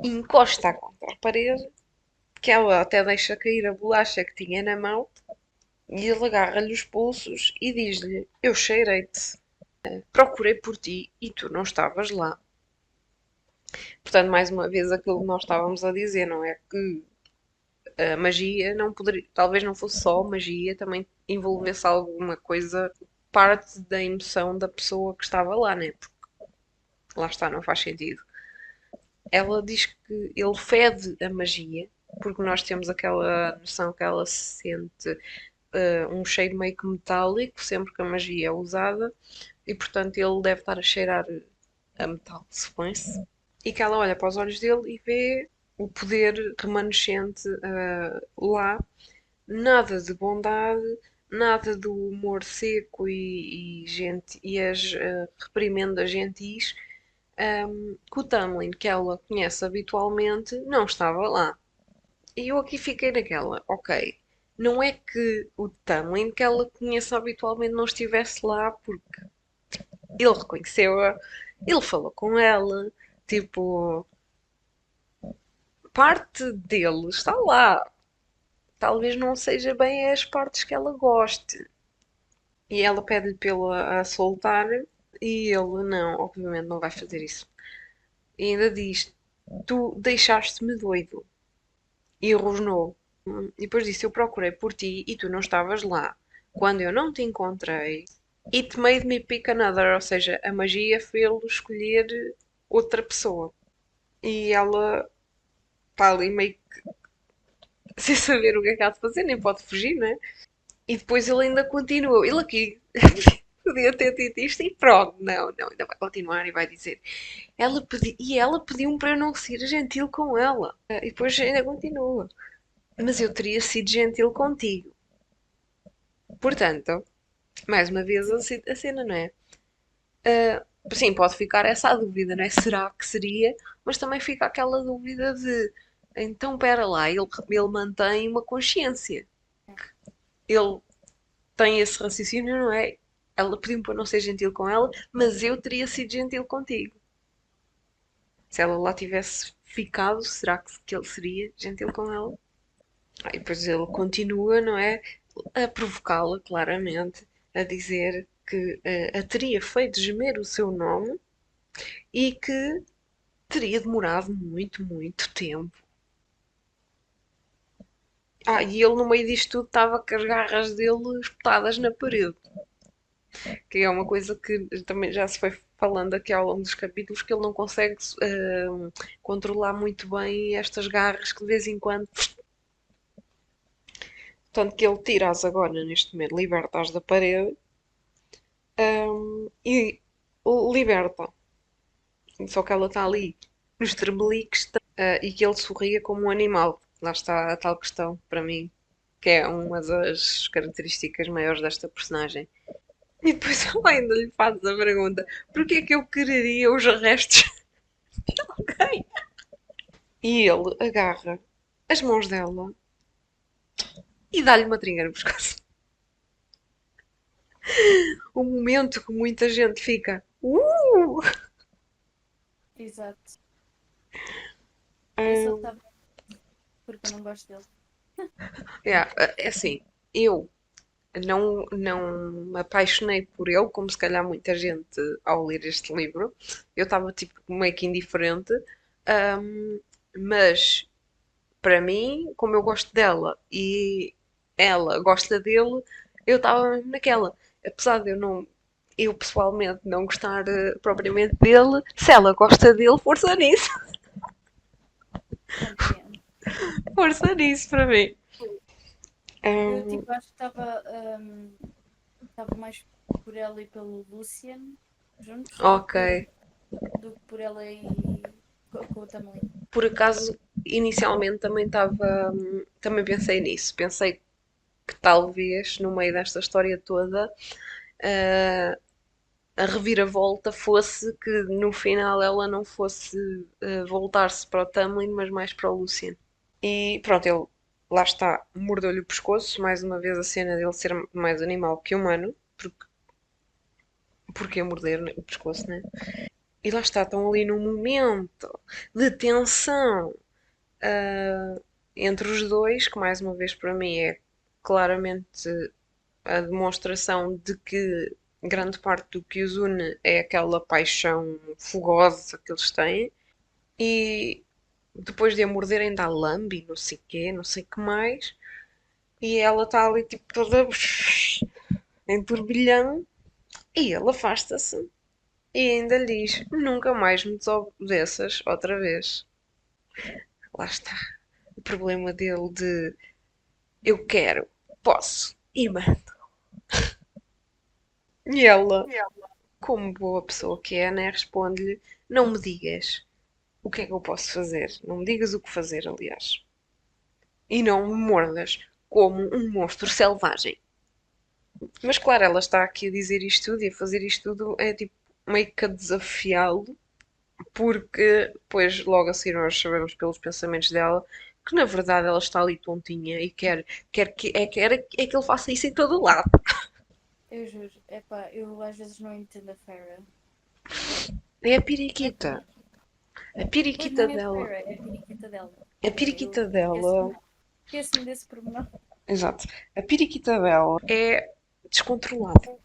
encosta contra a parede, que ela até deixa cair a bolacha que tinha na mão, e ele agarra-lhe os pulsos e diz-lhe: eu cheirei-te, procurei por ti e tu não estavas lá. Portanto, mais uma vez, aquilo que nós estávamos a dizer, não é? Que a magia não poderia, talvez não fosse só magia, também envolvesse alguma coisa, parte da emoção da pessoa que estava lá, né? Porque lá está, não faz sentido. Ela diz que ele fede a magia, porque nós temos aquela noção que ela se sente um cheiro meio que metálico sempre que a magia é usada, e portanto ele deve estar a cheirar a metal, supõe-se. E que ela olha para os olhos dele e vê o poder remanescente lá, nada de bondade, nada do humor seco e as reprimendas gentis, que o Tamlin, que ela conhece habitualmente, não estava lá. E eu aqui fiquei naquela, ok, não é que o Tamlin, que ela conhece habitualmente, não estivesse lá porque ele reconheceu-a, ele falou com ela, tipo, parte dele está lá. Talvez não seja bem as partes que ela goste. E ela pede-lhe pela a soltar e ele não, obviamente não vai fazer isso. E ainda diz: tu deixaste-me doido. E rosnou. E depois disse: eu procurei por ti e tu não estavas lá. Quando eu não te encontrei, it made me pick another, ou seja, a magia fez-lo escolher outra pessoa. E ela está ali meio que sem saber o que é que há de fazer, nem pode fugir, né? E depois ele ainda continuou. Ele aqui podia ter dito isto e pronto. Não, não, ainda vai continuar e vai dizer. Ela pediu-me para eu não ser gentil com ela. E depois ainda continua. Mas eu teria sido gentil contigo. Portanto, Mais uma vez a cena, não é? Ah, sim, pode ficar essa a dúvida, não é? Será que seria? Mas também fica aquela dúvida de então, pera lá, ele mantém uma consciência. Ele tem esse raciocínio, não é? Ela pediu-me para não ser gentil com ela, mas eu teria sido gentil contigo. Se ela lá tivesse ficado, será que ele seria gentil com ela? E depois ele continua, não é? A provocá-la, claramente, a dizer que a teria feito gemer o seu nome e que teria demorado muito, muito tempo. E ele no meio disto tudo estava com as garras dele espetadas na parede. Que é uma coisa que também já se foi falando aqui ao longo dos capítulos, que ele não consegue controlar muito bem estas garras que de vez em quando. Tanto que ele tira-as agora, neste momento, liberta-as da parede e liberta. Só que ela está ali nos tremeliques e que ele sorria como um animal. Lá está a tal questão, para mim, que é uma das características maiores desta personagem. E depois ela ainda lhe faz a pergunta: porquê é que eu quereria os restos de alguém? E ele agarra as mãos dela e dá-lhe uma tringa no pescoço. O momento que muita gente fica. Exato. Esse ele Hum, estava, porque eu não gosto dele. é assim, eu não me apaixonei por ele, como se calhar muita gente ao ler este livro. Eu estava tipo meio que indiferente, hum, mas para mim, como eu gosto dela e ela gosta dele, eu estava mesmo naquela. Apesar de eu pessoalmente não gostar propriamente dele, se ela gosta dele, força nisso. Compreendo. Força nisso para mim. Eu Hum, tipo, acho que estava mais por ela e pelo Lucian juntos ok. do que por ela e com o Tamlin. Por acaso, inicialmente também estava. Também pensei nisso. Pensei que talvez, no meio desta história toda, uh, a reviravolta fosse que no final ela não fosse voltar-se para o Tamlin, mas mais para o Lucien. E pronto, ele lá está, mordeu-lhe o pescoço, mais uma vez a cena dele ser mais animal que humano, porque morder o pescoço, né? E lá está, estão ali num momento de tensão entre os dois, que mais uma vez para mim é claramente a demonstração de que grande parte do que os une é aquela paixão fogosa que eles têm. E depois de a morderem da lambe, não sei o quê, não sei o que mais. E ela está ali tipo toda em turbilhão. E ele afasta-se e ainda lhe diz: nunca mais me desobedeças outra vez. Lá está. O problema dele de eu quero, posso e mando. E ela, como boa pessoa que é, né, responde-lhe: não me digas o que é que eu posso fazer. Não me digas o que fazer, aliás. E não me mordas como um monstro selvagem. Mas claro, ela está aqui a dizer isto tudo e a fazer isto tudo é tipo meio que a desafiá-lo, porque depois logo a seguir nós sabemos pelos pensamentos dela que na verdade ela está ali tontinha e quer que ele faça isso em todo o lado. Eu juro, epá, eu às vezes não entendo a Farah. É a É periquita. periquita. A Pois periquita não é a dela. Farah, é a periquita dela. A Eu periquita dela. esqueço-me desse pormenor. Exato. A periquita dela é descontrolada.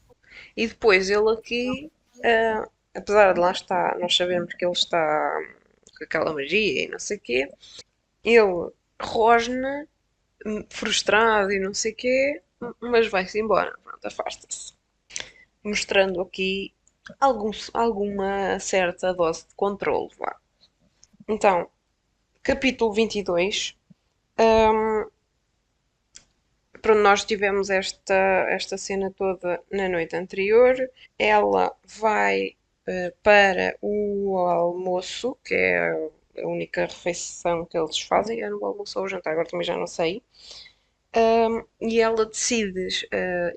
E depois ele aqui, apesar de lá estar, nós sabemos que ele está com aquela magia e não sei o quê, ele rosna, frustrado e não sei o quê, mas vai-se embora, pronto, afasta-se. Mostrando aqui alguma certa dose de controle, vá. Então, capítulo 22. Um, Pronto, nós tivemos esta cena toda na noite anterior. Ela vai para o almoço, que é a única refeição que eles fazem, era o almoço ou o jantar, agora também já não sei. E ela decide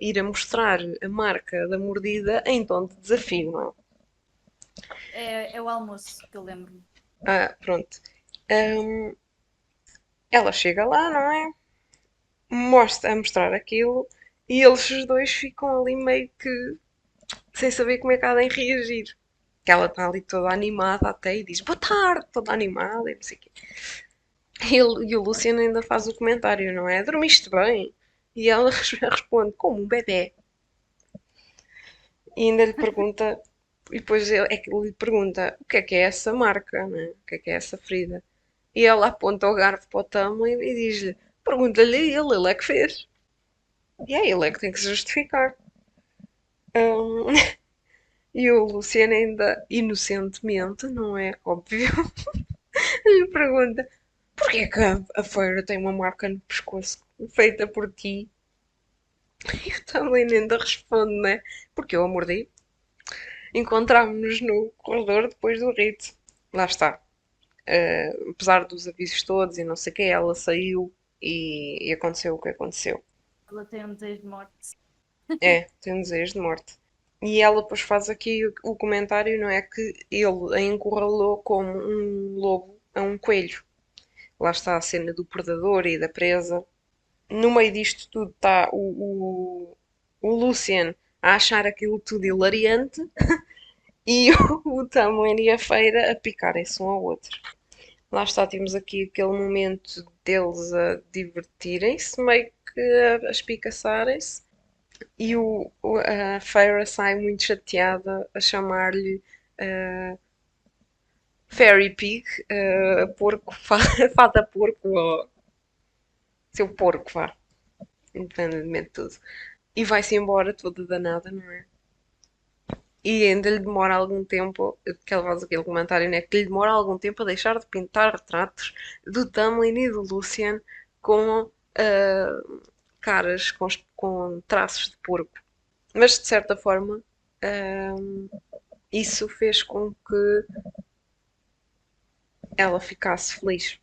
ir a mostrar a marca da mordida em tom de desafio, não é? É o almoço que eu lembro-me. Pronto. Ahm, Ela chega lá, não é? Mostra a mostrar aquilo e eles os dois ficam ali meio que sem saber como é que há de reagir. Que ela está ali toda animada até e diz boa tarde, toda animada e não sei o quê. E o Luciano ainda faz o comentário, não é? Dormiste bem? E ela responde como um bebê. E ainda lhe pergunta, e depois é que ele lhe pergunta o que é essa marca, né? O que é essa ferida? E ela aponta o garfo para o Tamo e diz-lhe: pergunta-lhe a ele é que fez. E é ele é que tem que se justificar. Hum, e o Luciano ainda, inocentemente, não é óbvio, lhe pergunta: porquê que a feira tem uma marca no pescoço feita por ti? E o Tamlin ainda responde, né? Porque eu a mordi. Encontrámos-nos no corredor depois do rito. Lá está. Apesar dos avisos todos e não sei o que, ela saiu e aconteceu o que aconteceu. Ela tem um desejo de morte. É, tem um desejo de morte. E ela depois faz aqui o comentário, não é? Que ele a encurralou como um lobo a um coelho. Lá está a cena do predador e da presa. No meio disto tudo está o Lucian a achar aquilo tudo hilariante e o Tamlin e a Feira a picarem-se um ao outro. Lá está, temos aqui aquele momento deles a divertirem-se, meio que a espicaçarem-se, e a Feyre sai muito chateada a chamar-lhe Fairy Pig, porco, fada porco, ou seu porco, vá, independentemente de tudo. E vai-se embora toda danada, não é? E ainda lhe demora algum tempo, que ela faz aquele comentário, né? Que lhe demora algum tempo a deixar de pintar retratos do Tamlin e do Lucian com caras com traços de porco. Mas de certa forma, isso fez com que ela ficasse feliz.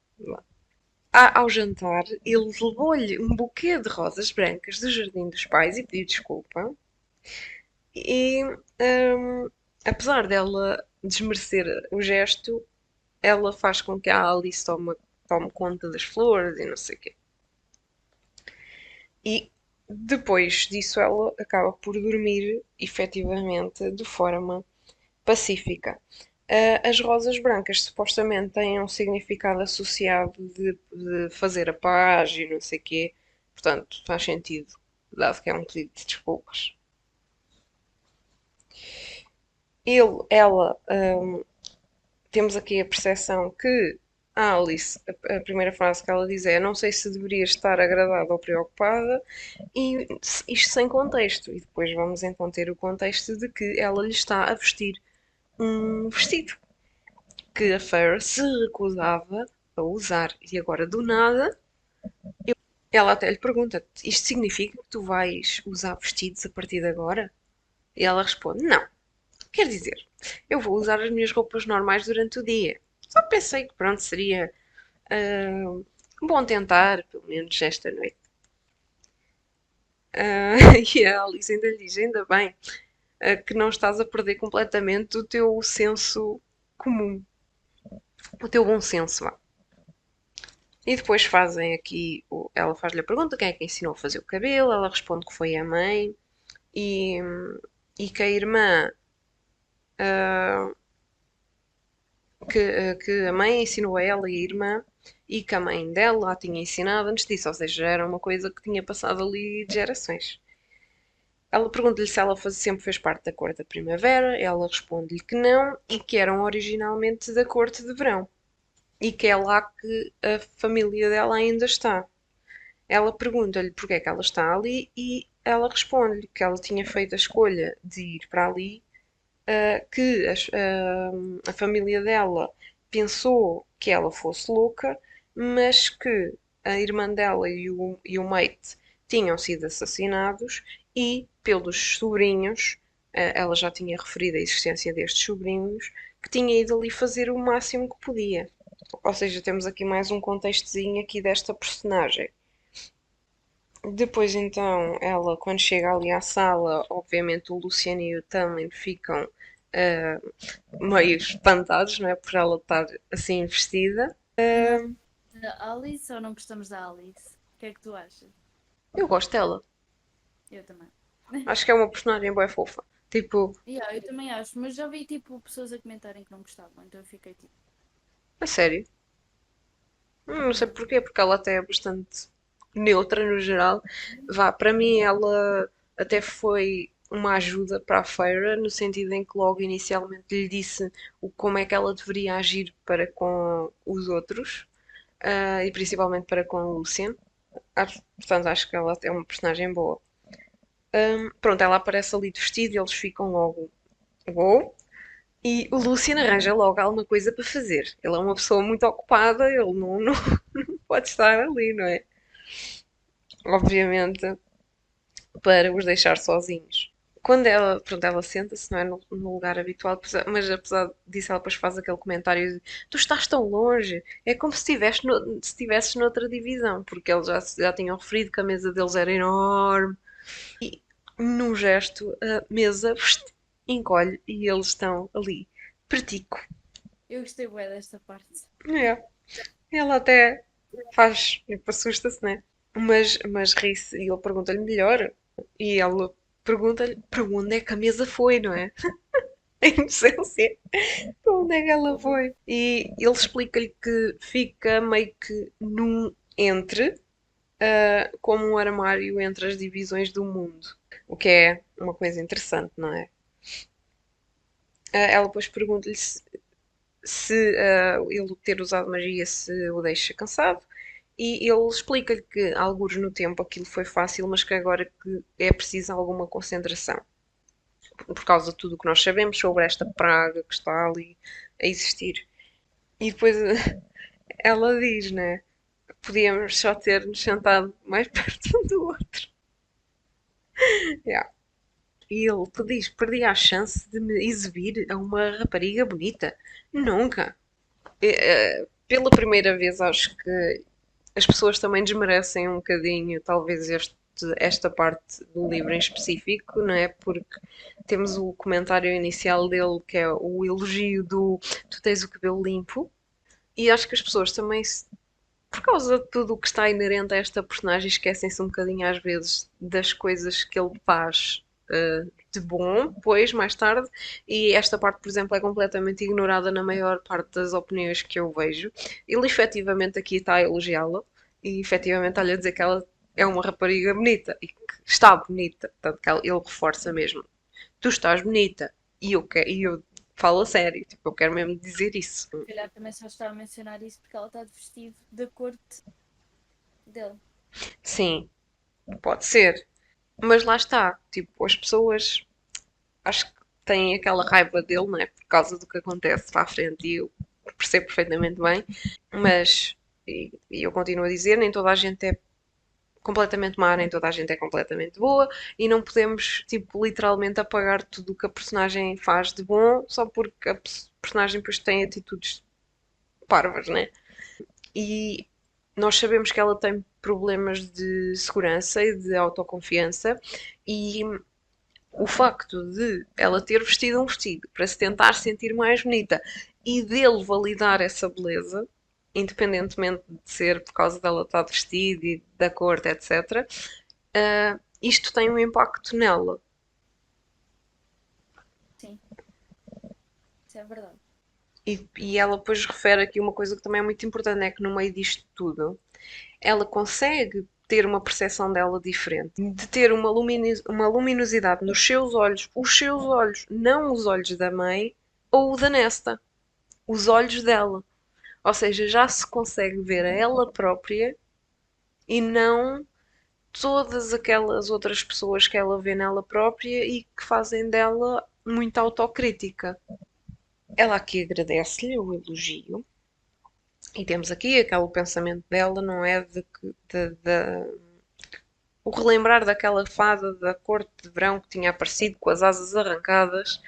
Ao jantar, ele levou-lhe um buquê de rosas brancas do jardim dos pais e pediu desculpa. E apesar dela desmerecer o gesto, ela faz com que a Alice tome conta das flores e não sei o quê. E depois disso ela acaba por dormir efetivamente de forma pacífica. As rosas brancas supostamente têm um significado associado de fazer a paz e não sei o quê. Portanto, faz sentido, dado que é um pedido de desculpas. Ela, temos aqui a percepção que a Alice, a primeira frase que ela diz é: não sei se deveria estar agradada ou preocupada, e isto sem contexto. E depois vamos então ter o contexto de que ela lhe está a vestir um vestido que a Feyre se recusava a usar. E agora, do nada, ela até lhe pergunta: isto significa que tu vais usar vestidos a partir de agora? E ela responde: não. Quer dizer, eu vou usar as minhas roupas normais durante o dia. Só pensei que pronto, seria uh, bom tentar, pelo menos esta noite. E a Alice ainda lhe diz: ainda bem que não estás a perder completamente o teu senso comum, o teu bom senso. Vá. E depois fazem aqui, ela faz-lhe a pergunta: quem é que ensinou a fazer o cabelo? Ela responde que foi a mãe e, e que a irmã. Uh, que a mãe ensinou a ela e a irmã e que a mãe dela a tinha ensinado antes disso, ou seja, era uma coisa que tinha passado ali de gerações. Ela pergunta-lhe se ela sempre fez parte da cor da primavera, ela responde-lhe que não e que eram originalmente da corte de verão e que é lá que a família dela ainda está. Ela pergunta-lhe porque é que ela está ali e ela responde-lhe que ela tinha feito a escolha de ir para ali, que a família dela pensou que ela fosse louca, mas que a irmã dela e o mate tinham sido assassinados e pelos sobrinhos, ela já tinha referido a existência destes sobrinhos, que tinha ido ali fazer o máximo que podia. Ou seja, temos aqui mais um contextozinho aqui desta personagem. Depois então, ela quando chega ali à sala, obviamente o Luciano e o Tamlin ficam ah, meio espantados, não é? Por ela estar assim vestida. E nós da Alice ou não gostamos da Alice? O que é que tu achas? Eu gosto dela. Eu também. Acho que é uma personagem bem fofa. Tipo, Yeah, eu também acho, mas já vi tipo pessoas a comentarem que não gostavam, então eu fiquei tipo. a sério. Não sei Uhum. porquê, porque ela até é bastante neutra no geral. Vá, para mim ela até foi uma ajuda para a Feyre, no sentido em que logo inicialmente lhe disse como é que ela deveria agir para com os outros, e principalmente para com o Lucian. Portanto, acho que ela é uma personagem boa. Pronto, ela aparece ali de vestido e eles ficam logo, uou. E o Lucian arranja logo alguma coisa para fazer. Ele é uma pessoa muito ocupada, ele não pode estar ali, não é? Obviamente, para os deixar sozinhos. Quando ela, pronto, ela senta-se, não é, no lugar habitual, mas apesar disso ela depois faz aquele comentário de tu estás tão longe, é como se estivesses noutra divisão, porque eles já tinham referido que a mesa deles era enorme e num gesto a mesa encolhe e eles estão ali, pertico. Eu gostei bué desta parte. É. Ela até faz, tipo, assusta-se, né? Mas ri-se e ele pergunta-lhe melhor. E ela pergunta-lhe para onde é que a mesa foi, não é? A inocência. Para onde é que ela foi? E ele explica-lhe que fica meio que num entre, como um armário entre as divisões do mundo. O que é uma coisa interessante, não é? Ela depois pergunta-lhe se ele ter usado magia se o deixa cansado. E ele explica-lhe que, alguns no tempo, aquilo foi fácil, mas que agora que é preciso alguma concentração. Por causa de tudo o que nós sabemos sobre esta praga que está ali a existir. E depois ela diz, né? Podíamos só ter nos sentado mais perto um do outro. Yeah. E ele te diz: perdi a chance de me exibir a uma rapariga bonita. Nunca. Pela primeira vez, acho que as pessoas também desmerecem um bocadinho, talvez, esta parte do livro em específico, não é? Porque temos o comentário inicial dele, que é o elogio do tu tens o cabelo limpo, e acho que as pessoas também, por causa de tudo o que está inerente a esta personagem, esquecem-se um bocadinho às vezes das coisas que ele faz de bom, depois, mais tarde, e esta parte, por exemplo, é completamente ignorada na maior parte das opiniões que eu vejo. Ele efetivamente aqui está a elogiá-la e efetivamente está-lhe a dizer que ela é uma rapariga bonita e que está bonita, tanto que ele reforça mesmo. Tu estás bonita e eu falo a sério, tipo, eu quero mesmo dizer isso. Se calhar também só está a mencionar isso porque ela está de vestido da corte dele. Sim, pode ser. Mas lá está, tipo, as pessoas acho que têm aquela raiva dele, não é? Por causa do que acontece para a frente e eu percebo perfeitamente bem, mas e eu continuo a dizer, nem toda a gente é completamente má, nem toda a gente é completamente boa e não podemos, tipo, literalmente apagar tudo o que a personagem faz de bom só porque a personagem depois tem atitudes parvas, né? E nós sabemos que ela tem problemas de segurança e de autoconfiança e o facto de ela ter vestido um vestido para se tentar sentir mais bonita e dele validar essa beleza, independentemente de ser por causa dela estar de vestido e da corte, etc., isto tem um impacto nela. Sim, isso é verdade. E ela depois refere aqui uma coisa que também é muito importante, é que no meio disto tudo, ela consegue ter uma percepção dela diferente, de ter uma luminosidade nos seus olhos, os seus olhos, não os olhos da mãe ou o da Nesta, os olhos dela. Ou seja, já se consegue ver a ela própria e não todas aquelas outras pessoas que ela vê nela própria e que fazem dela muita autocrítica. Ela aqui agradece-lhe o elogio e temos aqui aquele pensamento dela, não é? O relembrar daquela fada da corte de verão que tinha aparecido com as asas arrancadas.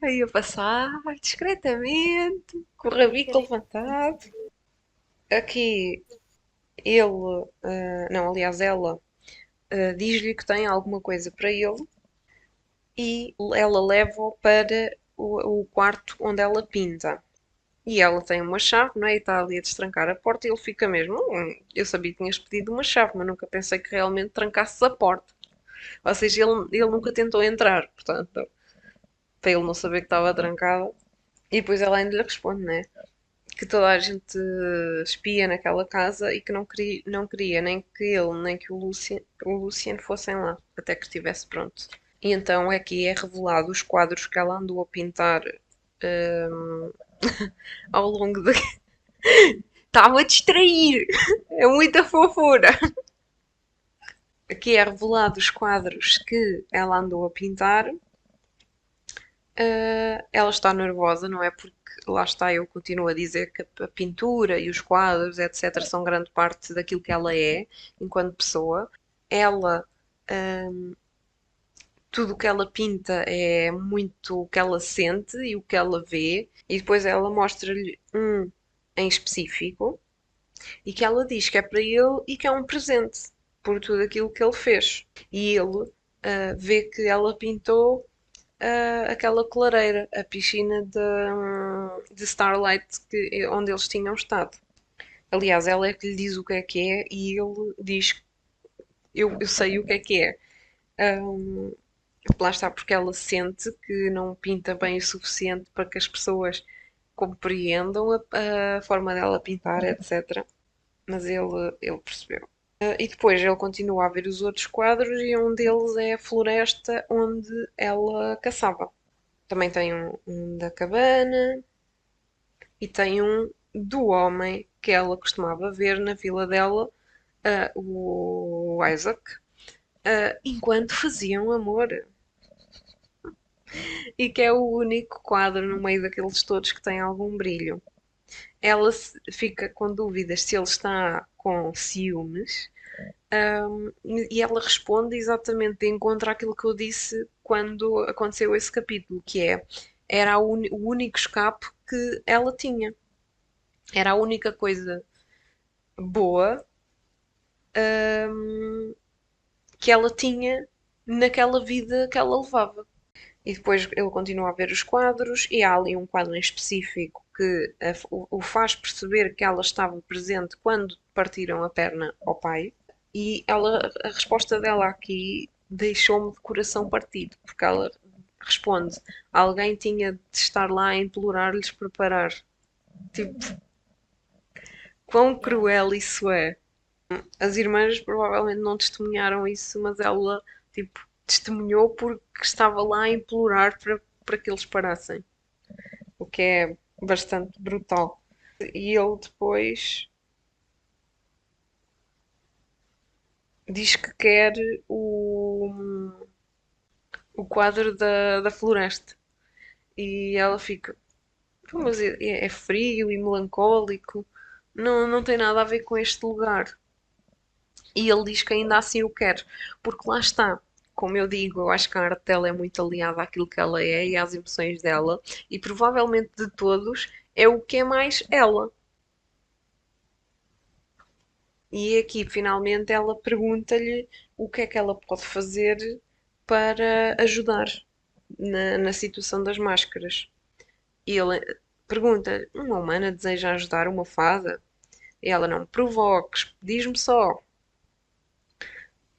Aí a passar discretamente, com o Ai, rabico quero ir. levantado. Aqui Ele, não, aliás, ela diz-lhe que tem alguma coisa para ele e ela leva-o para o quarto onde ela pinta. E ela tem uma chave, não é? E está ali a destrancar a porta e ele fica mesmo. Eu sabia que tinhas pedido uma chave, mas nunca pensei que realmente trancasses a porta. Ou seja, ele nunca tentou entrar, portanto, para ele não saber que estava trancada. E depois ela ainda lhe responde, né? Que toda a gente espia naquela casa e que não queria nem que ele nem que o Lucien fossem lá, até que estivesse pronto. E então aqui é revelado os quadros que ela andou a pintar hum, ao longo da. Estava a distrair! É muita fofura! Aqui é revelado os quadros que ela andou a pintar. Ela está nervosa, não é? Porque lá está, eu continuo a dizer que a pintura e os quadros, etc., são grande parte daquilo que ela é enquanto pessoa. Ela, hum, tudo o que ela pinta é muito o que ela sente e o que ela vê, e depois ela mostra-lhe um em específico e que ela diz que é para ele e que é um presente por tudo aquilo que ele fez. E ele vê que ela pintou aquela clareira, a piscina de Starlight onde eles tinham estado. Aliás, ela é que lhe diz o que é e ele diz eu sei o que é. Um, Lá está porque ela sente que não pinta bem o suficiente para que as pessoas compreendam a forma dela pintar, etc. Mas ele percebeu. E depois ele continua a ver os outros quadros e um deles é a floresta onde ela caçava. Também tem um da cabana e tem um do homem que ela costumava ver na vila dela, o Isaac, enquanto faziam amor. E que é o único quadro no meio daqueles todos que tem algum brilho. Ela fica com dúvidas se ele está com ciúmes, e ela responde exatamente de encontro àquilo que eu disse quando aconteceu esse capítulo, que é era o único escape que ela tinha. Era a única coisa boa que ela tinha naquela vida que ela levava. E depois ele continua a ver os quadros, e há ali um quadro em específico que o faz perceber que ela estava presente quando partiram a perna ao pai. E a resposta dela aqui deixou-me de coração partido, porque ela responde: alguém tinha de estar lá a implorar-lhes para parar. Tipo, quão Yeah. cruel isso é. As irmãs provavelmente não testemunharam isso, mas ela, tipo, testemunhou porque estava lá a implorar para que eles parassem. O que é bastante brutal. E ele depois diz que quer o quadro da floresta. E ela fica, mas é frio e melancólico, não tem nada a ver com este lugar. E ele diz que ainda assim o quer, porque lá está. Como eu digo, eu acho que a arte dela é muito aliada àquilo que ela é e às emoções dela, e provavelmente de todos é o que é mais ela. E aqui finalmente ela pergunta-lhe o que é que ela pode fazer para ajudar na situação das máscaras. E ele pergunta: uma humana deseja ajudar uma fada? E ela: não me provoques, diz-me só.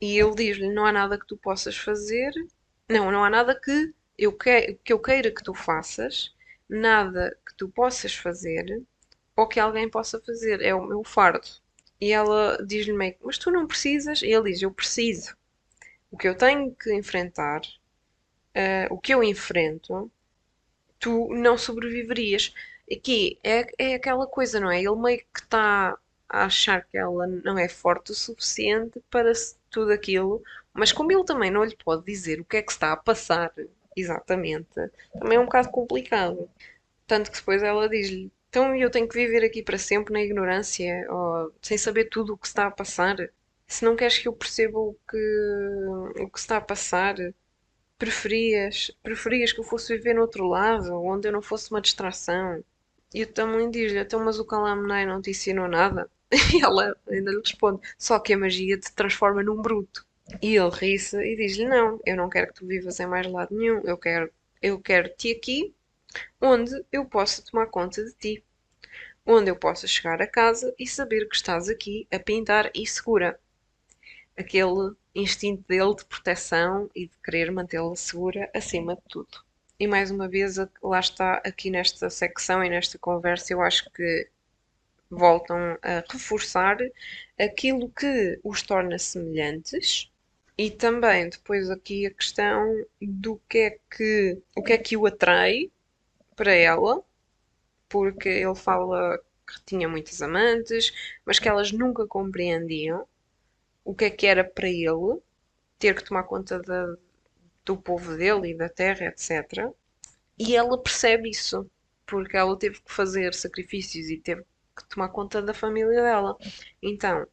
E ele diz-lhe: não há nada que tu possas fazer, não há nada que eu queira que tu faças, nada que tu possas fazer ou que alguém possa fazer, é o meu fardo. E ela diz-lhe meio que, mas tu não precisas? E ele diz: eu preciso. O que eu tenho que enfrentar, o que eu enfrento, tu não sobreviverias. Aqui é aquela coisa, não é? Ele meio que está a achar que ela não é forte o suficiente para tudo aquilo, mas como ele também não lhe pode dizer o que é que está a passar exatamente, também é um bocado complicado. Tanto que depois ela diz-lhe: então eu tenho que viver aqui para sempre na ignorância, ou sem saber tudo o que está a passar. Se não queres que eu perceba o que está a passar, preferias que eu fosse viver no outro lado, onde eu não fosse uma distração. E eu também diz-lhe: então, mas o Calamnai não te ensinou nada? E ela ainda lhe responde: só que a magia te transforma num bruto. E ele ri-se e diz-lhe: não, eu não quero que tu vivas em mais lado nenhum. Eu quero-te aqui, onde eu possa tomar conta de ti. Onde eu possa chegar a casa e saber que estás aqui a pintar e segura. Aquele instinto dele de proteção e de querer mantê-la segura acima de tudo. E mais uma vez, lá está, aqui nesta secção e nesta conversa, eu acho que voltam a reforçar aquilo que os torna semelhantes e também depois aqui a questão do que é que o atrai para ela, porque ele fala que tinha muitas amantes, mas que elas nunca compreendiam o que é que era para ele ter que tomar conta do povo dele e da terra, etc. E ela percebe isso, porque ela teve que fazer sacrifícios e teve que tomar conta da família dela. Então,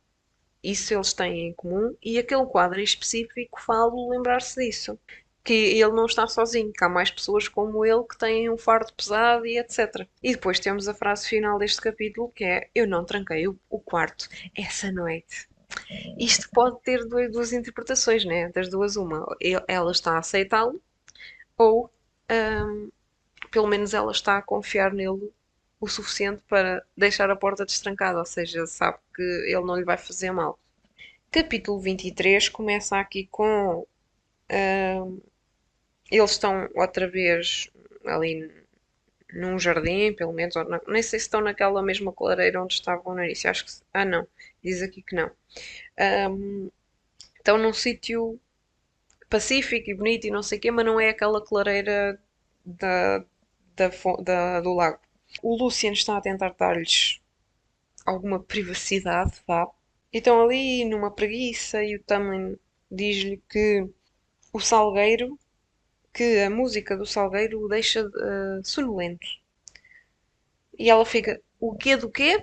isso eles têm em comum e aquele quadro em específico fala-o lembrar-se disso. Que ele não está sozinho, que há mais pessoas como ele que têm um fardo pesado e etc. E depois temos a frase final deste capítulo que é: eu não tranquei o quarto essa noite. Isto pode ter duas interpretações, né? Das duas, uma. Ela está a aceitá-lo ou hum, pelo menos ela está a confiar nele o suficiente para deixar a porta destrancada, ou seja, sabe que ele não lhe vai fazer mal. Capítulo 23 começa aqui com. Eles estão outra vez ali num jardim, pelo menos, ou nem sei se estão naquela mesma clareira onde estavam no início. Acho que. Ah, não. Diz aqui que não. Estão num sítio pacífico e bonito e não sei o quê, mas não é aquela clareira da, do lago. O Lucian está a tentar dar-lhes alguma privacidade, vá. E estão ali numa preguiça e o Tamlin diz-lhe que o Salgueiro, que a música do Salgueiro o deixa sonolento. E ela fica, o quê do quê?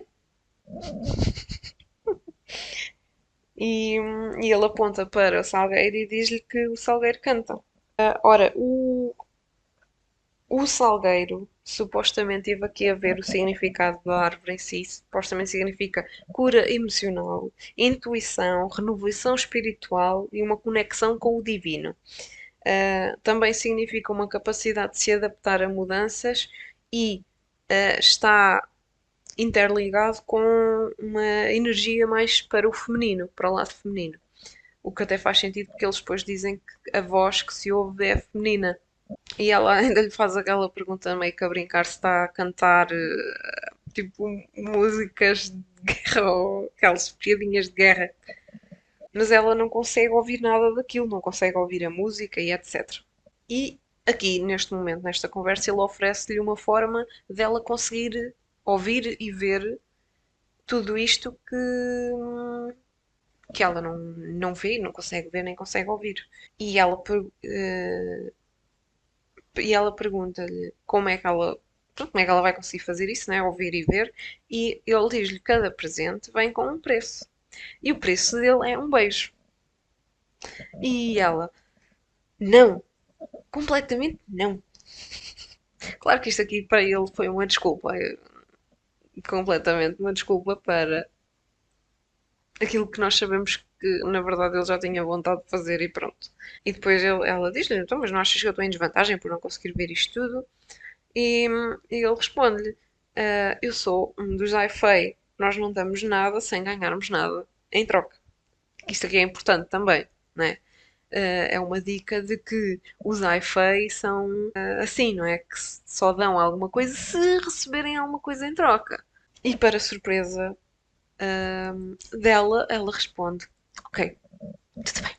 E ele aponta para o Salgueiro e diz-lhe que o Salgueiro canta. Ora, o salgueiro supostamente teve aqui a ver o significado da árvore em si. Supostamente significa cura emocional, intuição, renovação espiritual e uma conexão com o divino. Também significa uma capacidade de se adaptar a mudanças e está interligado com uma energia mais para o feminino, para o lado feminino. O que até faz sentido porque eles depois dizem que a voz que se ouve é feminina. E ela ainda lhe faz aquela pergunta meio que a brincar se está a cantar tipo músicas de guerra ou aquelas piadinhas de guerra. Mas ela não consegue ouvir nada daquilo, não consegue ouvir a música e etc. E aqui, neste momento, nesta conversa, ele oferece-lhe uma forma dela conseguir ouvir e ver tudo isto que ela não vê, não consegue ver nem consegue ouvir. E ela e ela pergunta-lhe como é que ela vai conseguir fazer isso, né? Ouvir e ver, e ele diz-lhe que cada presente vem com um preço. E o preço dele é um beijo. E ela, não, completamente não. Claro que isto aqui para ele foi uma desculpa, completamente uma desculpa para aquilo que nós sabemos que na verdade ele já tinha vontade de fazer e pronto. E depois ela diz-lhe, então, mas não achas que eu estou em desvantagem por não conseguir ver isto tudo? E ele responde-lhe: eu sou um dos Aifei, nós não damos nada sem ganharmos nada em troca. Isto aqui é importante também, né? É uma dica de que os Aifei são assim, não é? Que só dão alguma coisa se receberem alguma coisa em troca. E para surpresa dela, ela responde: ok, tudo bem,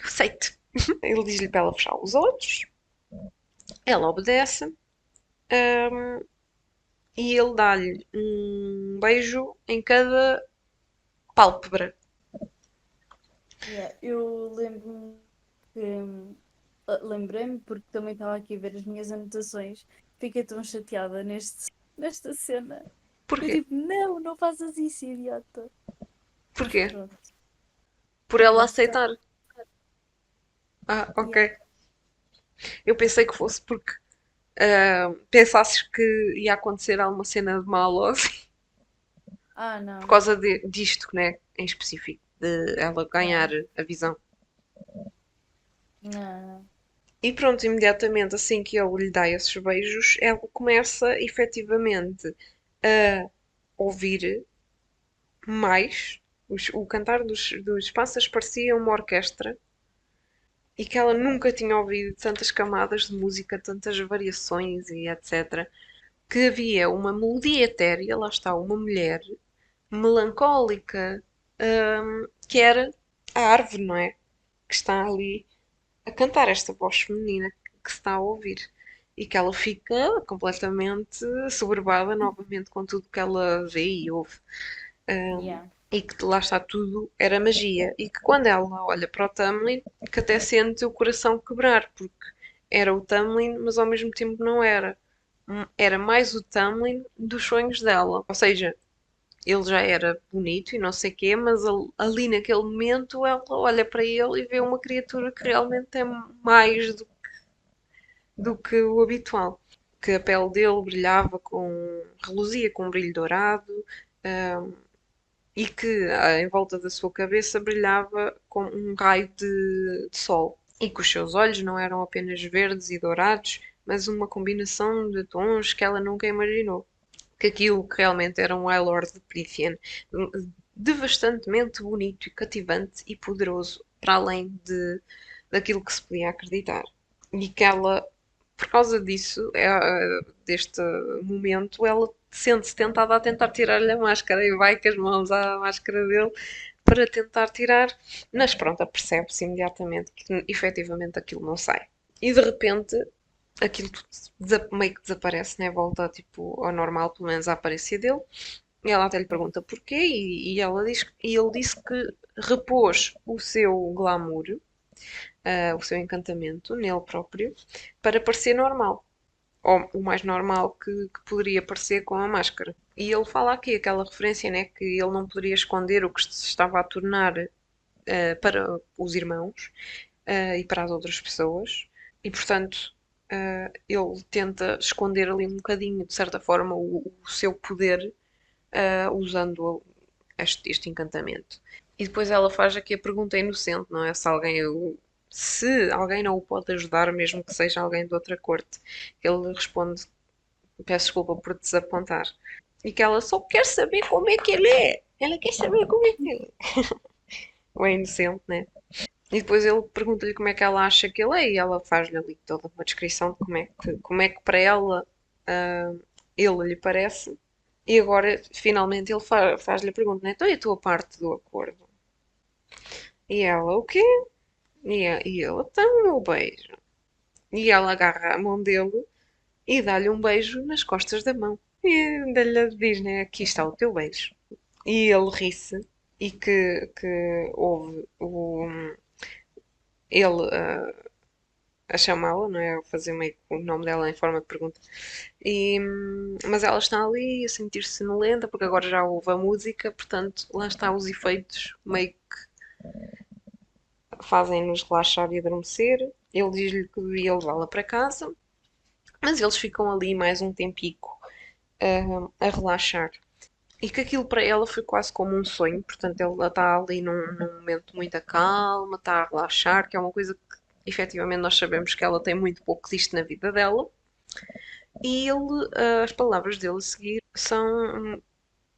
eu aceito. Ele diz-lhe para ela fechar os olhos, ela obedece. Ahm, e ele dá-lhe um beijo em cada pálpebra. Yeah, eu lembro-me que lembrei-me porque também estava aqui a ver as minhas anotações. Fiquei tão chateada nesta cena. Eu Porquê? tipo, não, não faças isso, idiota. Mas Porquê? pronto, Por porque ela lá está. aceitar. Ah, ok. Yeah. Eu pensei que fosse porque pensasses que ia acontecer alguma cena de mal ou assim. por Não. causa disto, né, em específico, de ela ganhar Não. a visão. Não. E pronto, imediatamente assim que ele lhe dá esses beijos, ela começa efetivamente a ouvir mais. O cantar dos pássaros parecia uma orquestra e que ela nunca tinha ouvido tantas camadas de música, tantas variações e etc. Que havia uma melodia etérea, lá está, uma mulher melancólica, que era a árvore, não é? Que está ali a cantar esta voz feminina que se está a ouvir. E que ela fica completamente soberbada novamente com tudo que ela vê e ouve. Yeah. E que lá está tudo, era magia. E que quando ela olha para o Tamlin, que até sente o coração quebrar, porque era o Tamlin, mas ao mesmo tempo não era. Era mais o Tamlin dos sonhos dela. Ou seja, ele já era bonito e não sei quê, mas ali naquele momento ela olha para ele e vê uma criatura que realmente é mais do que o habitual. Que a pele dele brilhava reluzia com um brilho dourado, hum, e que em volta da sua cabeça brilhava com um raio de sol. E que os seus olhos não eram apenas verdes e dourados, mas uma combinação de tons que ela nunca imaginou. Que aquilo que realmente era um High Lord de Prithian, devastantemente bonito e cativante e poderoso, para além daquilo que se podia acreditar. E que ela, por causa disso, deste momento, ela sente-se tentada a tentar tirar-lhe a máscara e vai com as mãos à máscara dele para tentar tirar, mas pronto, percebe-se imediatamente que efetivamente aquilo não sai. E de repente aquilo meio que desaparece, né? Volta tipo ao normal, pelo menos a aparência dele. E ela até lhe pergunta porquê, e ele disse que repôs o seu glamour, o seu encantamento nele próprio, para parecer normal. Ou o mais normal que poderia parecer com a máscara. E ele fala aqui aquela referência, né, que ele não poderia esconder o que se estava a tornar para os irmãos e para as outras pessoas. E, portanto, ele tenta esconder ali um bocadinho, de certa forma, o seu poder usando este encantamento. E depois ela faz aqui a pergunta inocente, não é? Se alguém não o pode ajudar, mesmo que seja alguém de outra corte. Ele responde: peço desculpa por desapontar. E que ela só quer saber como é que ele é. Ela quer saber como é que ele é. Ou é inocente, né? E depois ele pergunta-lhe como é que ela acha que ele é e ela faz-lhe ali toda uma descrição de como é que para ela ele lhe parece. E agora, finalmente, ele faz-lhe a pergunta, né? Então, e a tua parte do acordo? E ela, o quê? E ele, então, o beijo. E ela agarra a mão dele e dá-lhe um beijo nas costas da mão. E ainda lhe diz, né? Aqui está o teu beijo. E ele ri-se e que houve ele a chamá-la, não é? A fazer meio que o nome dela em forma de pergunta. Mas ela está ali a sentir-se sonolenta, porque agora já ouve a música, portanto, lá está os efeitos meio que fazem-nos relaxar e adormecer. Ele diz-lhe que devia levá-la para casa, mas eles ficam ali mais um tempico a relaxar. E que aquilo para ela foi quase como um sonho, portanto, ela está ali num momento muito calma, está a relaxar, que é uma coisa que efetivamente nós sabemos que ela tem muito pouco disto na vida dela. E as palavras dele a seguir são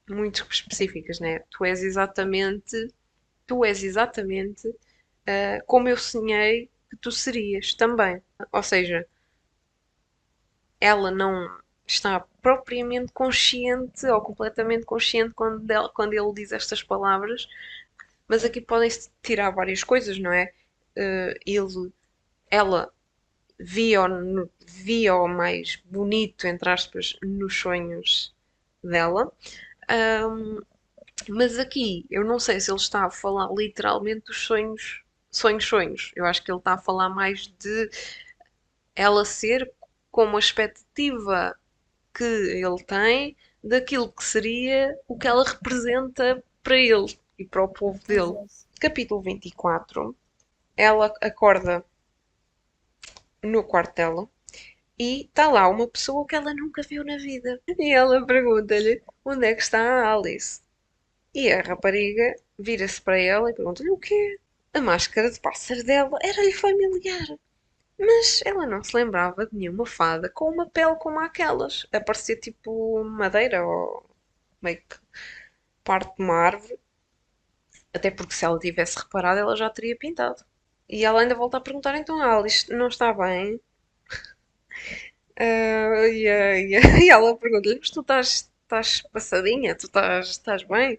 muito específicas, né? Tu és exatamente como eu sonhei que tu serias também. Ou seja, ela não está propriamente consciente ou completamente consciente quando ele diz estas palavras, mas aqui podem-se tirar várias coisas, não é? Ela via-o mais bonito, entre aspas, nos sonhos dela. Ahm, mas aqui, eu não sei se ele está a falar literalmente dos sonhos, sonhos, sonhos. Eu acho que ele está a falar mais de ela ser como a expectativa que ele tem daquilo que seria o que ela representa para ele e para o povo dele. Exato. Capítulo 24. Ela acorda no quarto dela e está lá uma pessoa que ela nunca viu na vida. E ela pergunta-lhe onde é que está a Alice. E a rapariga vira-se para ela e pergunta-lhe o quê? A máscara de pássaro dela era-lhe familiar. Mas ela não se lembrava de nenhuma fada com uma pele como aquelas. Aparecia tipo madeira ou meio que parte de uma árvore. Até porque se ela tivesse reparado, ela já teria pintado. E ela ainda volta a perguntar, então Alice, não está bem? E ela pergunta-lhe, mas tu estás passadinha? Tu estás bem?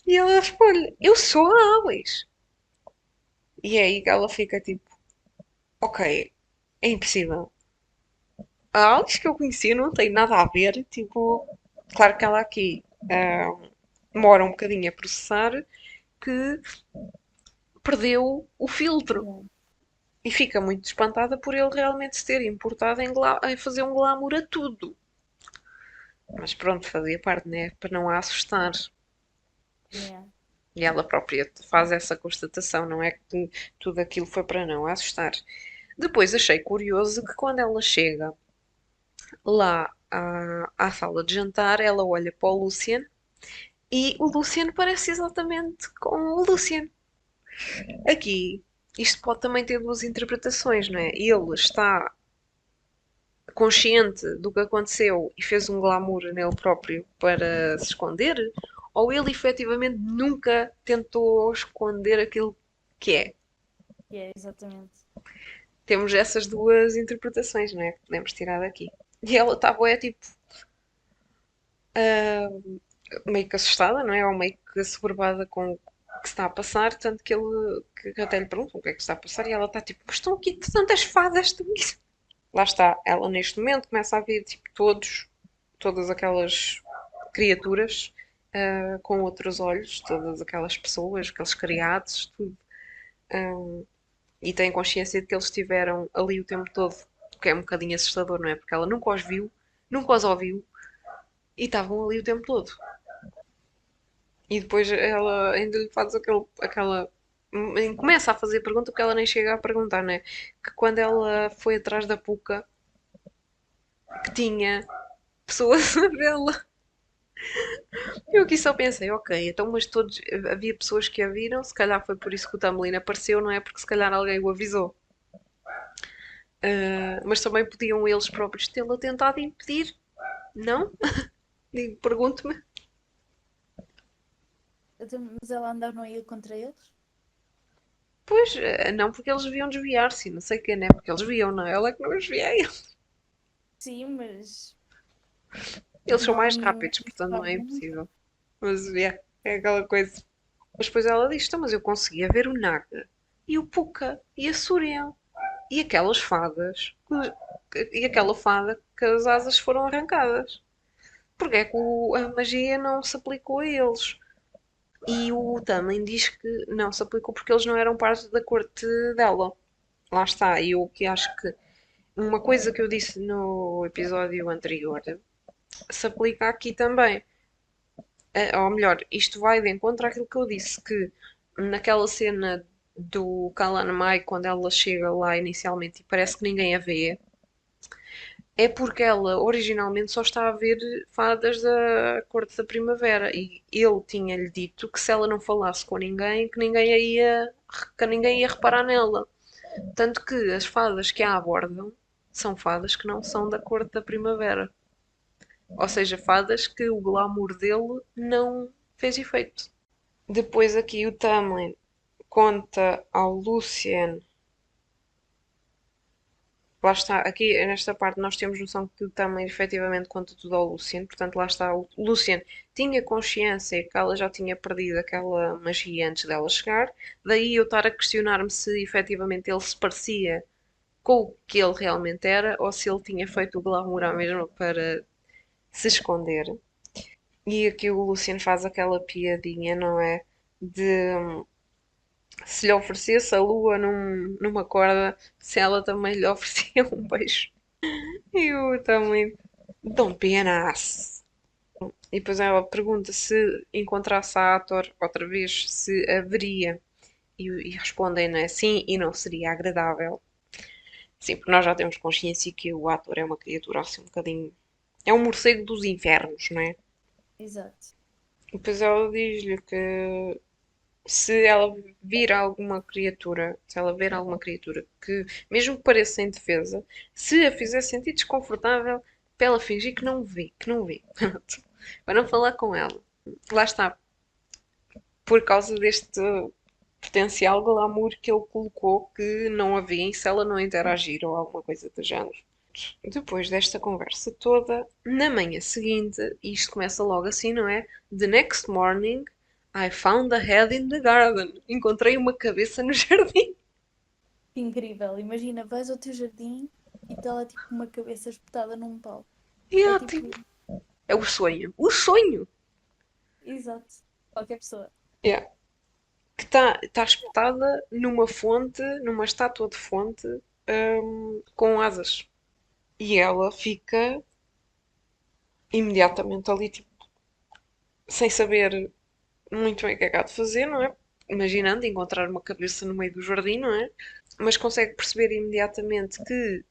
E ela responde, eu sou a Alice. E é aí que ela fica tipo, ok, é impossível. A Alice que eu conheci não tem nada a ver, tipo, claro que ela aqui demora um bocadinho a processar que perdeu o filtro. Yeah. E fica muito espantada por ele realmente se ter importado em fazer um glamour a tudo. Mas pronto, fazia parte, né? Para não a assustar. Yeah. E ela própria faz essa constatação, não é que tudo aquilo foi para não a assustar. Depois achei curioso que quando ela chega lá à sala de jantar, ela olha para o Lucian e o Lucian parece exatamente com o Lucian. Aqui, isto pode também ter duas interpretações, não é? Ele está consciente do que aconteceu e fez um glamour nele próprio para se esconder, ou ele efetivamente nunca tentou esconder aquilo que é. Yeah, exatamente. Temos essas duas interpretações, não é? Que podemos tirar daqui. E ela está boa, tipo, meio que assustada, não é? Ou meio que assoberbada com o que está a passar, tanto que ele que até lhe pergunta o que é que está a passar e ela está tipo, mas estão aqui tantas fadas, estão aqui. Lá está, ela neste momento começa a ver tipo todas aquelas criaturas com outros olhos, todas aquelas pessoas, aqueles criados, tudo. E tem consciência de que eles estiveram ali o tempo todo, o que é um bocadinho assustador, não é? Porque ela nunca os viu, nunca os ouviu e estavam ali o tempo todo. E depois ela ainda lhe faz aquela. Começa a fazer pergunta porque ela nem chega a perguntar, né? Que quando ela foi atrás da Puca, que tinha pessoas a vê-la. Eu aqui só pensei, ok, então, mas todos. Havia pessoas que a viram, se calhar foi por isso que o Tamlin apareceu, não é? Porque se calhar alguém o avisou. Mas também podiam eles próprios tê-la tentado impedir, não? Digo, pergunto-me. Mas ela andava não ia contra eles? Pois, não porque eles deviam desviar-se, não sei o que, né? Porque eles viam, não? Ela é que não os via. Sim, mas Eles são não há mais nenhum rápidos, portanto não é uniforme. impossível. Mas, yeah, é aquela coisa. Mas depois ela diz, então, mas eu conseguia ver o Naga, e o Puka, e a Suriel, e aquelas fadas, e aquela fada que as asas foram arrancadas. Porque é que a magia não se aplicou a eles? E o também diz que não se aplicou porque eles não eram parte da corte dela. Lá está, e eu que acho que uma coisa que eu disse no episódio anterior se aplica aqui também. Ou melhor, isto vai de encontro àquilo que eu disse, que naquela cena do Kalan Mai, quando ela chega lá inicialmente e parece que ninguém a vê, é porque ela originalmente só está a ver fadas da corte da primavera e ele tinha-lhe dito que se ela não falasse com ninguém, que ninguém ia reparar nela. Tanto que as fadas que a abordam são fadas que não são da corte da primavera. Ou seja, fadas que o glamour dele não fez efeito. Depois aqui o Tamlin conta ao Lucien. Lá está, aqui nesta parte nós temos noção que o Tamlin efetivamente conta tudo ao Lucien, portanto lá está, o Lucien tinha consciência que ela já tinha perdido aquela magia antes dela chegar, daí eu estar a questionar-me se efetivamente ele se parecia com o que ele realmente era ou se ele tinha feito o glamour à mesma para se esconder. E aqui o Lucien faz aquela piadinha, não é? De se lhe oferecesse a lua numa corda, se ela também lhe oferecia um beijo. E eu também. Don't be an ass. E depois ela pergunta se encontrasse a Ator outra vez, se haveria. E respondem, né? Sim, e não seria agradável. Sim, porque nós já temos consciência que o ator é uma criatura assim um bocadinho. É um morcego dos infernos, não é? Exato. E depois ela diz-lhe que se ela vir alguma criatura, se ela ver alguma criatura que, mesmo que pareça indefesa, se a fizer sentir desconfortável, para ela fingir que não vê, que não vê. Para não falar com ela. Lá está, por causa deste potencial glamour que ele colocou que não havia se ela não interagir ou alguma coisa do género. Depois desta conversa toda, na manhã seguinte, e isto começa logo assim, não é? The next morning, I found a head in the garden. Encontrei uma cabeça no jardim. Incrível. Imagina, vais ao teu jardim e está lá tipo uma cabeça espetada num pau. E É é tipo, tipo, é o sonho. O sonho! exato. Qualquer pessoa. É. Que está espetada numa fonte, numa estátua de fonte, com asas. E ela fica imediatamente ali, tipo, sem saber muito bem o que é que há de fazer, não é? Imaginando encontrar uma cabeça no meio do jardim, não é? Mas consegue perceber imediatamente que,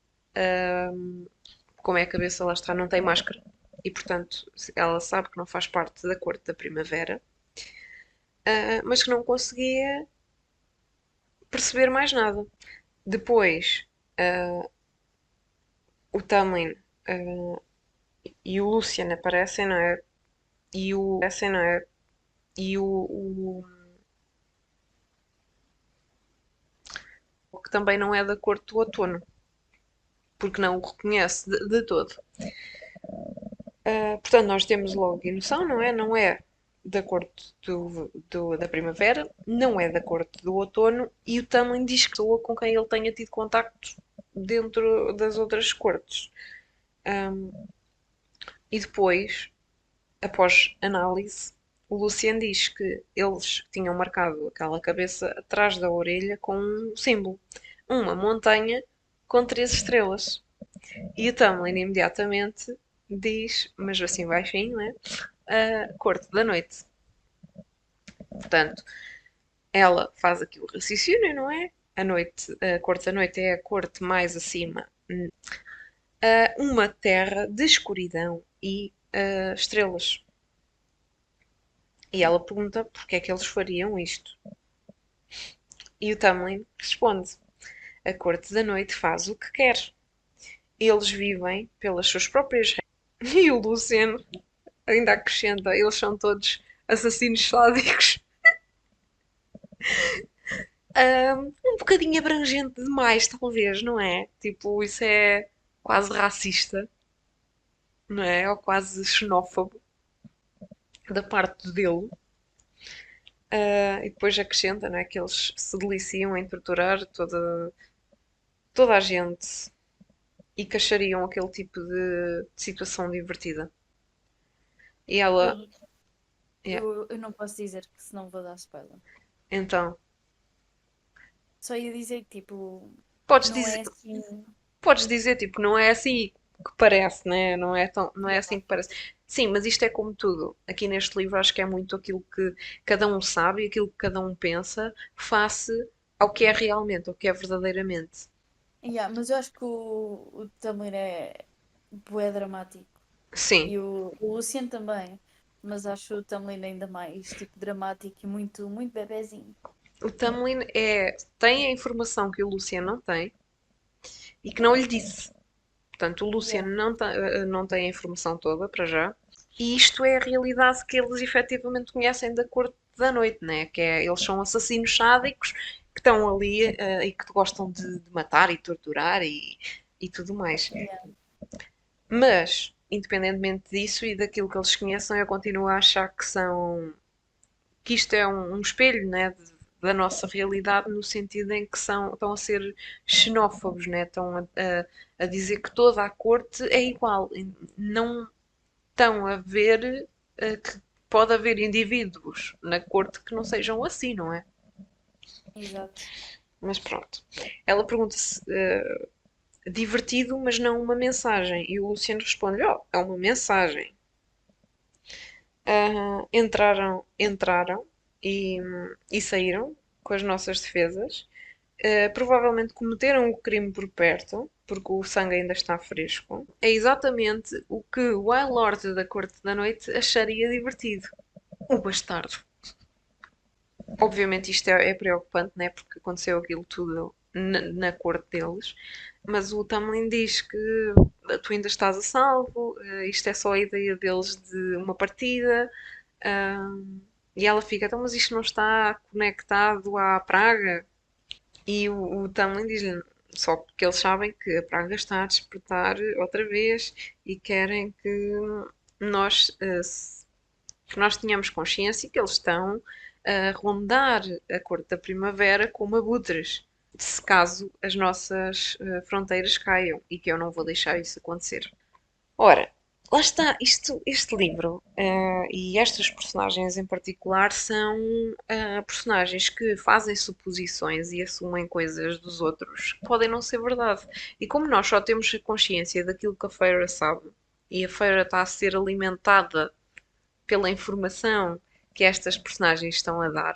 como é a cabeça lá está, não tem máscara e, portanto, ela sabe que não faz parte da corte da primavera, mas que não conseguia perceber mais nada. Depois, o Tamlin e o Lucian aparecem, não é? E o que também não é da corte do outono, porque não o reconhece de todo. Portanto, nós temos logo a noção, não é? Não é da corte da primavera, não é da corte do outono, e o Tamlin diz que pessoa com quem ele tenha tido contacto dentro das outras cortes. E depois, após análise, o Lucian diz que eles tinham marcado aquela cabeça atrás da orelha com um símbolo, uma montanha com 3 estrelas. E o Tamlin imediatamente diz, mas assim baixinho, não é? A corte da noite. Portanto, ela faz aqui o raciocínio, não é? A noite, a corte da noite é a corte mais acima, uma terra de escuridão e estrelas. E ela pergunta porque é que eles fariam isto. E o Tamlin responde: a corte da noite faz o que quer. Eles vivem pelas suas próprias regras. E o Luciano ainda acrescenta: eles são todos assassinos sádicos. Um bocadinho abrangente demais, talvez, não é? Tipo, isso é quase racista, não é? Ou quase xenófobo da parte dele. E depois acrescenta, não é? Que eles se deliciam em torturar toda a gente e que achariam aquele tipo de situação divertida. E ela, Ei, yeah. eu não posso dizer que senão vou dar spoiler. Então, Só ia dizer que tipo, podes não dizer, é assim. podes dizer, tipo, não é assim que parece, né? Não é Yeah. assim que parece. Sim, mas isto é como tudo. Aqui neste livro acho que é muito aquilo que cada um sabe e aquilo que cada um pensa face ao que é realmente, ao que é verdadeiramente. Yeah, mas eu acho que o Tumblr é bué dramático. Sim, E o Luciano também. Mas acho o Tumblr ainda mais tipo dramático e muito, muito bebezinho. o Tamlin tem a informação que o Luciano não tem e que não lhe disse. Portanto, o Yeah. Luciano não tem a informação toda para já. E isto é a realidade que eles efetivamente conhecem da Corte da Noite, né? Que é, eles são assassinos sádicos que estão ali e que gostam de matar e torturar e tudo mais. Yeah. Mas, independentemente disso e daquilo que eles conheçam, eu continuo a achar que isto é um espelho, né, da nossa realidade no sentido em que estão a ser xenófobos, né, estão a dizer que toda a corte é igual, não estão a ver que pode haver indivíduos na corte que não sejam assim, não é? Exato. Mas pronto. Ela pergunta-se divertido, mas não uma mensagem. E o Luciano responde: oh, é uma mensagem. Entraram e saíram com as nossas defesas. Provavelmente cometeram o crime por perto, porque o sangue ainda está fresco. É exatamente o que o Wild Lord da Corte da Noite acharia divertido. O bastardo. Obviamente isto é preocupante, né? Porque aconteceu aquilo tudo na corte deles. Mas o Tamlin diz que tu ainda estás a salvo, isto é só a ideia deles de uma partida. E ela fica, então, mas isto não está conectado à praga? E o Tamlin diz-lhe, só porque eles sabem que a praga está a despertar outra vez e querem que nós, que nós tenhamos consciência que eles estão a rondar a corte da primavera como abutres, se caso as nossas fronteiras caiam e que eu não vou deixar isso acontecer. Ora, lá está, este livro e estas personagens em particular são personagens que fazem suposições e assumem coisas dos outros que podem não ser verdade. E como nós só temos a consciência daquilo que a feira sabe, e a feira está a ser alimentada pela informação que estas personagens estão a dar,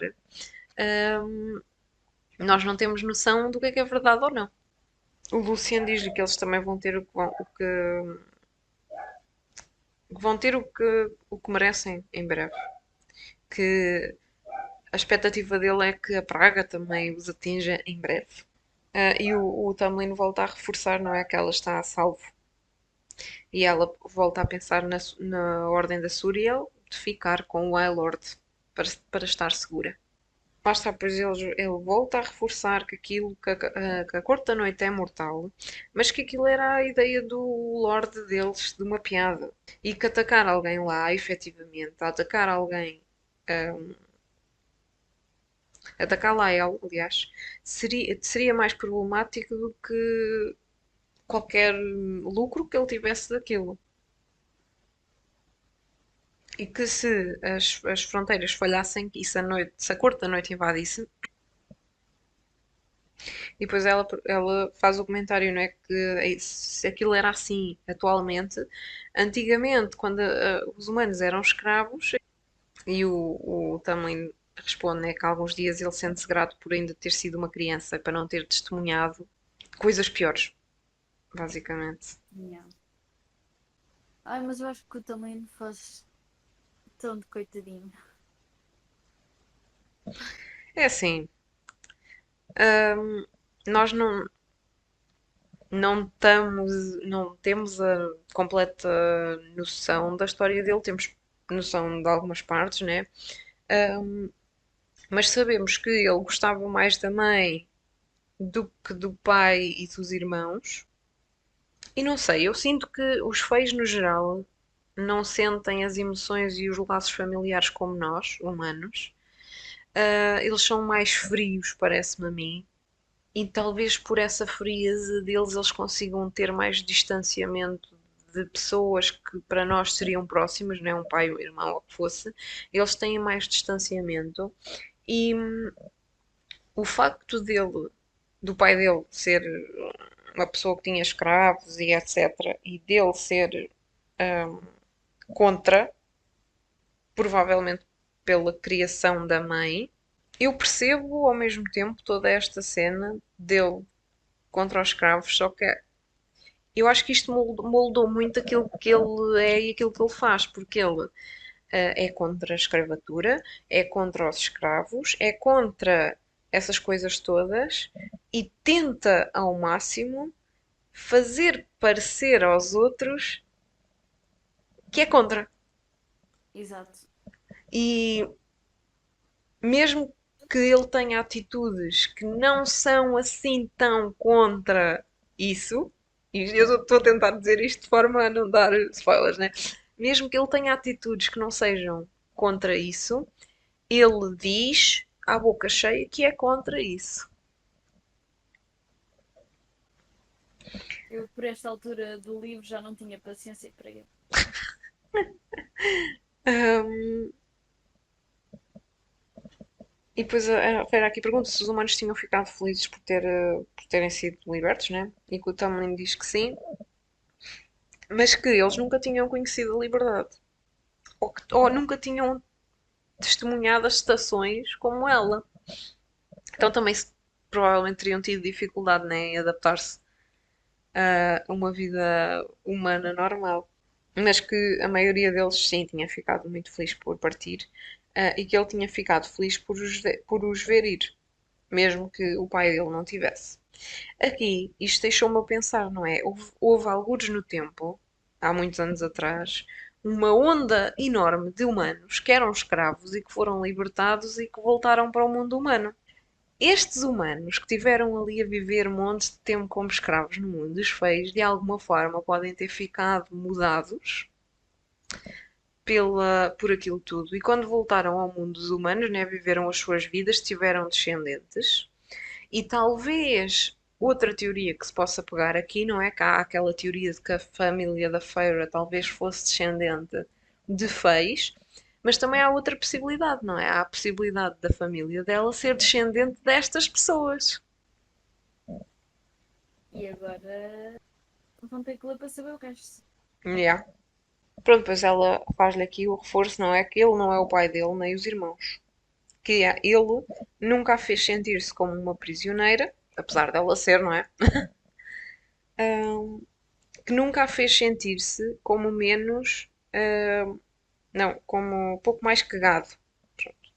nós não temos noção do que é verdade ou não. O Lucian diz-lhe que eles também vão ter o que merecem em breve. Que a expectativa dele é que a praga também os atinja em breve. E o Tamlin volta a reforçar, não é? Que ela está a salvo. E ela volta a pensar na ordem da Suriel de ficar com o High Lord para estar segura. Lá está, pois ele volta a reforçar que aquilo que a Corte da Noite é mortal, mas que aquilo era a ideia do Lorde deles, de uma piada. E que atacar alguém lá, efetivamente, atacar alguém, atacar lá ele, aliás, seria mais problemático do que qualquer lucro que ele tivesse daquilo. E que se as fronteiras falhassem, e se a Corte da Noite invadisse, e depois ela faz o comentário, não é? Que se aquilo era assim atualmente, antigamente, quando os humanos eram escravos, e o Tamlin responde, né, que alguns dias ele sente-se grato por ainda ter sido uma criança, para não ter testemunhado coisas piores, basicamente. Yeah. Ai, mas eu acho que o tamanho faz tão de coitadinho. É assim, hum, nós não temos a completa noção da história dele, temos noção de algumas partes, né? Hum, mas sabemos que ele gostava mais da mãe do que do pai e dos irmãos. E não sei, eu sinto que os feios no geral não sentem as emoções e os laços familiares como nós, humanos. Eles são mais frios, parece-me a mim. E talvez por essa frieza deles eles consigam ter mais distanciamento de pessoas que para nós seriam próximas, não é? Um pai, um irmão, ou o que fosse. Eles têm mais distanciamento. E o facto do pai dele ser uma pessoa que tinha escravos e etc., e dele ser contra, provavelmente pela criação da mãe, eu percebo ao mesmo tempo toda esta cena dele contra os escravos, só que eu acho que isto moldou muito aquilo que ele é e aquilo que ele faz, porque ele é contra a escravatura, é contra os escravos, é contra essas coisas todas e tenta ao máximo fazer parecer aos outros que é contra. Exato. E mesmo que ele tenha atitudes que não são assim tão contra isso, e eu estou a tentar dizer isto de forma a não dar spoilers, né? Mesmo que ele tenha atitudes que não sejam contra isso, ele diz à boca cheia que é contra isso. Eu, por esta altura do livro, já não tinha paciência para ele. Um, e depois a Vera aqui pergunta se os humanos tinham ficado felizes por terem sido libertos, né? E que o Tamlin diz que sim, mas que eles nunca tinham conhecido a liberdade. Ou nunca tinham testemunhado as estações como ela. Então também provavelmente teriam tido dificuldade, né, em adaptar-se a uma vida humana normal. Mas que a maioria deles sim tinha ficado muito feliz por partir. e que ele tinha ficado feliz por os ver ir, mesmo que o pai dele não tivesse. Aqui, isto deixou-me a pensar, não é? Houve algures no tempo, há muitos anos atrás, uma onda enorme de humanos que eram escravos e que foram libertados e que voltaram para o mundo humano. Estes humanos que tiveram ali a viver montes de tempo como escravos no mundo dos feios, de alguma forma podem ter ficado mudados por aquilo tudo. E quando voltaram ao mundo dos humanos, né, viveram as suas vidas, tiveram descendentes. E talvez outra teoria que se possa pegar aqui, não é? Que há aquela teoria de que a família da Feira talvez fosse descendente de Feis, mas também há outra possibilidade, não é? Há a possibilidade da família dela ser descendente destas pessoas. E agora vão ter que ler para saber o resto. Yeah. Pronto, pois ela faz-lhe aqui o reforço, não é? Que ele não é o pai dele, nem os irmãos. Que ele nunca a fez sentir-se como uma prisioneira, apesar dela ser, não é? Que nunca a fez sentir-se como menos. Não, como um pouco mais que gado. Pronto.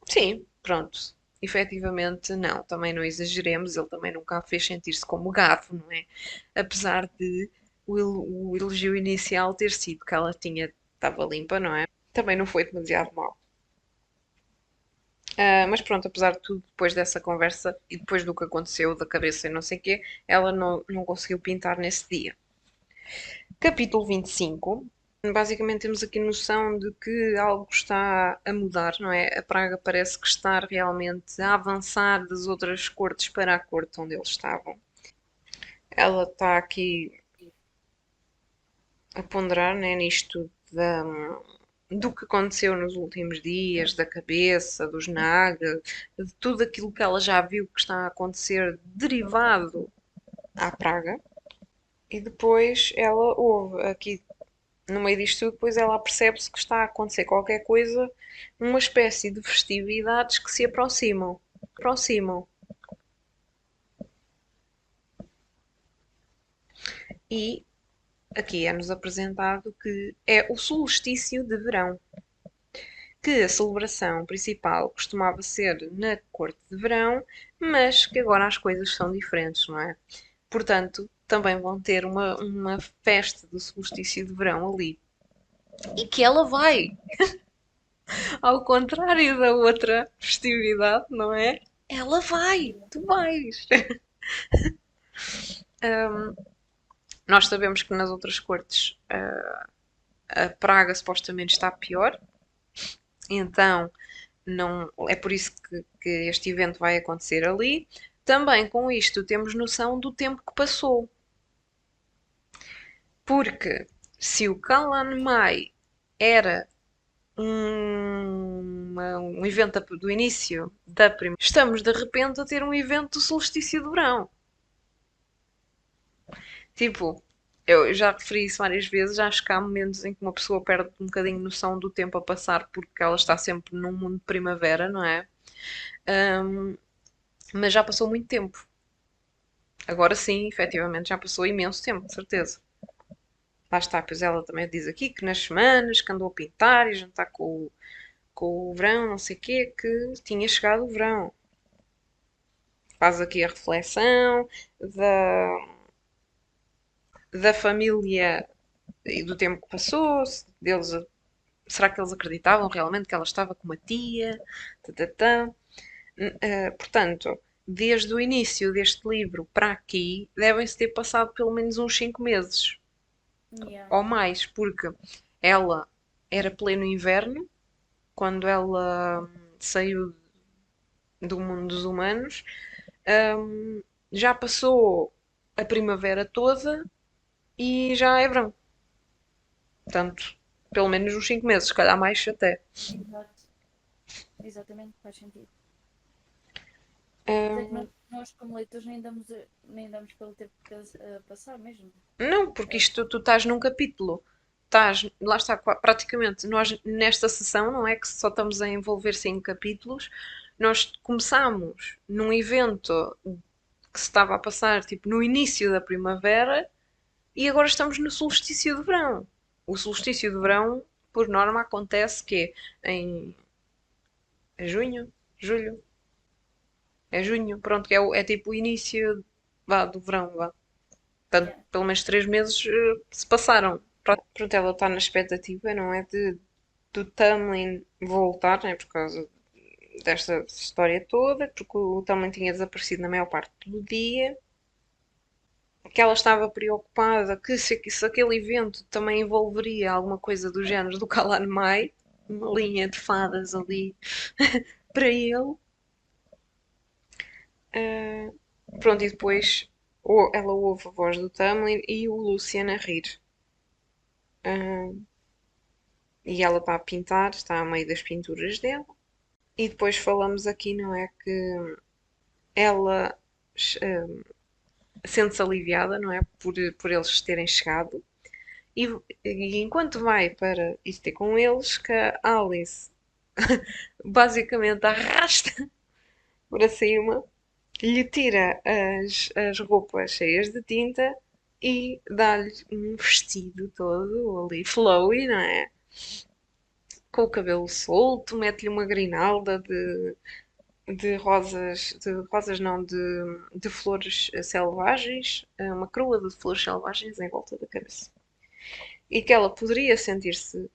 Sim, pronto. Efetivamente, não. Também não exageremos, ele também nunca a fez sentir-se como gado, não é? Apesar de o elogio inicial ter sido que ela estava limpa, não é? Também não foi demasiado mau. Mas pronto, apesar de tudo, depois dessa conversa e depois do que aconteceu da cabeça e não sei o quê, ela não conseguiu pintar nesse dia. Capítulo 25. Basicamente temos aqui noção de que algo está a mudar, não é? A praga parece que está realmente a avançar das outras cortes para a corte onde eles estavam. Ela está aqui a ponderar, né, nisto do que aconteceu nos últimos dias, da cabeça, dos Naga, de tudo aquilo que ela já viu que está a acontecer derivado à praga. E depois ela ouve aqui no meio disto tudo, depois ela percebe-se que está a acontecer qualquer coisa, uma espécie de festividades que se aproximam. Aproximam. E aqui é-nos apresentado que é o solstício de verão, que a celebração principal costumava ser na corte de verão, mas que agora as coisas são diferentes, não é? Portanto, também vão ter uma festa do solstício de verão ali. E que ela vai, ao contrário da outra festividade, não é? Ela vai, tu vais. Um, Nós sabemos que nas outras cortes a praga supostamente está pior, então não, é por isso que este evento vai acontecer ali. Também com isto temos noção do tempo que passou, porque se o Kalan Mai era um evento do início da primavera, estamos de repente a ter um evento do solstício de verão. Tipo, eu já referi isso várias vezes, acho que há momentos em que uma pessoa perde um bocadinho noção do tempo a passar porque ela está sempre num mundo de primavera, não é? Ahm, mas já passou muito tempo. Agora sim, efetivamente, já passou imenso tempo, de certeza. Lá está, pois ela também diz aqui que nas semanas que andou a pintar e jantar com o verão, não sei o quê, que tinha chegado o verão. Faz aqui a reflexão da família e do tempo que passou, deles, será que eles acreditavam realmente que ela estava com uma tia? Tatatã. Portanto, desde o início deste livro para aqui, devem-se ter passado pelo menos uns 5 meses Yeah. ou mais, porque ela era pleno inverno quando ela saiu do mundo dos humanos. Já passou a primavera toda e já é verão. Portanto, pelo menos uns 5 meses, se calhar mais até. Exato. Exatamente, faz sentido. Mas é que Hum, nós como leitores, nem damos pelo tempo a passar mesmo. não, porque É, isto tu estás num capítulo. Estás, lá está, praticamente, nós nesta sessão, não é que só estamos a envolver-se em capítulos, nós começámos num evento que se estava a passar tipo no início da primavera e agora estamos no solstício de verão. O solstício de verão por norma acontece que em junho, julho, é junho, pronto, que é tipo o início vá, do verão, vá. Portanto, Yeah. pelo menos 3 meses se passaram. Pronto, ela está na expectativa, não é? Do Tamlin voltar, né? Por causa desta história toda, porque o Tamlin tinha desaparecido na maior parte do dia. Que ela estava preocupada que se aquele evento também envolveria alguma coisa do género do Kalan Mai, uma linha de fadas ali para ele. Ah, pronto, e depois ela ouve a voz do Tamlin e o Lucian a rir. Ah, e ela está a pintar, está a meio das pinturas dela. E depois falamos aqui, não é? Que ela sente-se aliviada, não é? Por eles terem chegado. E, e enquanto vai para ir ter com eles, que a Alice basicamente arrasta para cima, lhe tira as roupas cheias de tinta e dá-lhe um vestido todo ali flowy, não é? Com o cabelo solto, mete-lhe uma grinalda de rosas não, de flores selvagens, uma coroa de flores selvagens em volta da cabeça. E que ela poderia sentir-se